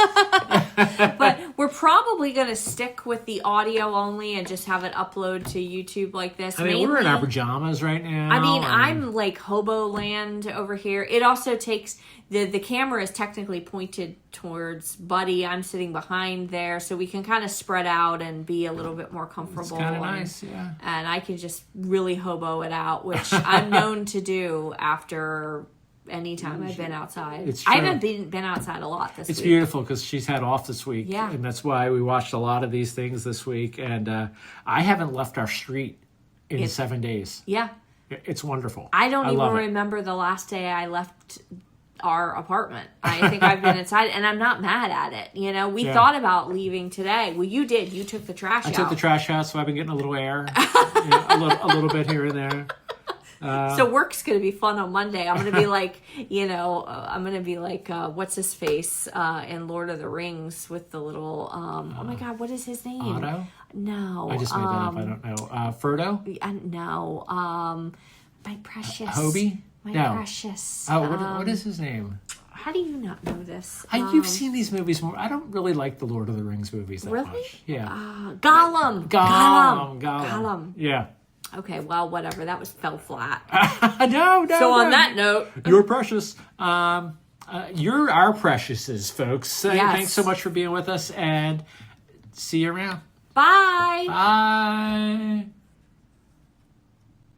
But we're probably going to stick with the audio only and just have it upload to YouTube like this.
We're in our pajamas right now.
I'm like hobo land over here. It also takes the camera is technically pointed towards Buddy. I'm sitting behind there, so we can kind of spread out and be a little bit more comfortable. It's
kind of nice, yeah.
And I can just really hobo it out, which I'm known to do after anytime I've been outside.
It's true.
I haven't been outside a lot this week.
It's beautiful because she's had off this week.
Yeah.
And that's why we watched a lot of these things this week. And I haven't left our street in 7 days.
Yeah.
It's wonderful.
I don't even remember the last day I left our apartment. I think I've been inside, and I'm not mad at it. We thought about leaving today. Well, you did. You took the trash out.
I took the trash out, so I've been getting a little air. a little bit here and there.
So work's going to be fun on Monday. I'm going to be like, what's his face in Lord of the Rings with the little, oh my God, what is his name?
Otto?
No.
I just made that up. I don't know. Frodo?
No. My precious.
Hobie?
My precious.
Oh, what is his name?
How do you not know this?
You've seen these movies more. I don't really like the Lord of the Rings movies that much. Yeah.
Gollum.
Gollum.
Gollum.
Yeah.
Okay, well, whatever. That fell flat.
No.
So on that note,
you're precious. You're our preciouses, folks.
Yes.
Thanks so much for being with us, and see you around.
Bye.
Bye.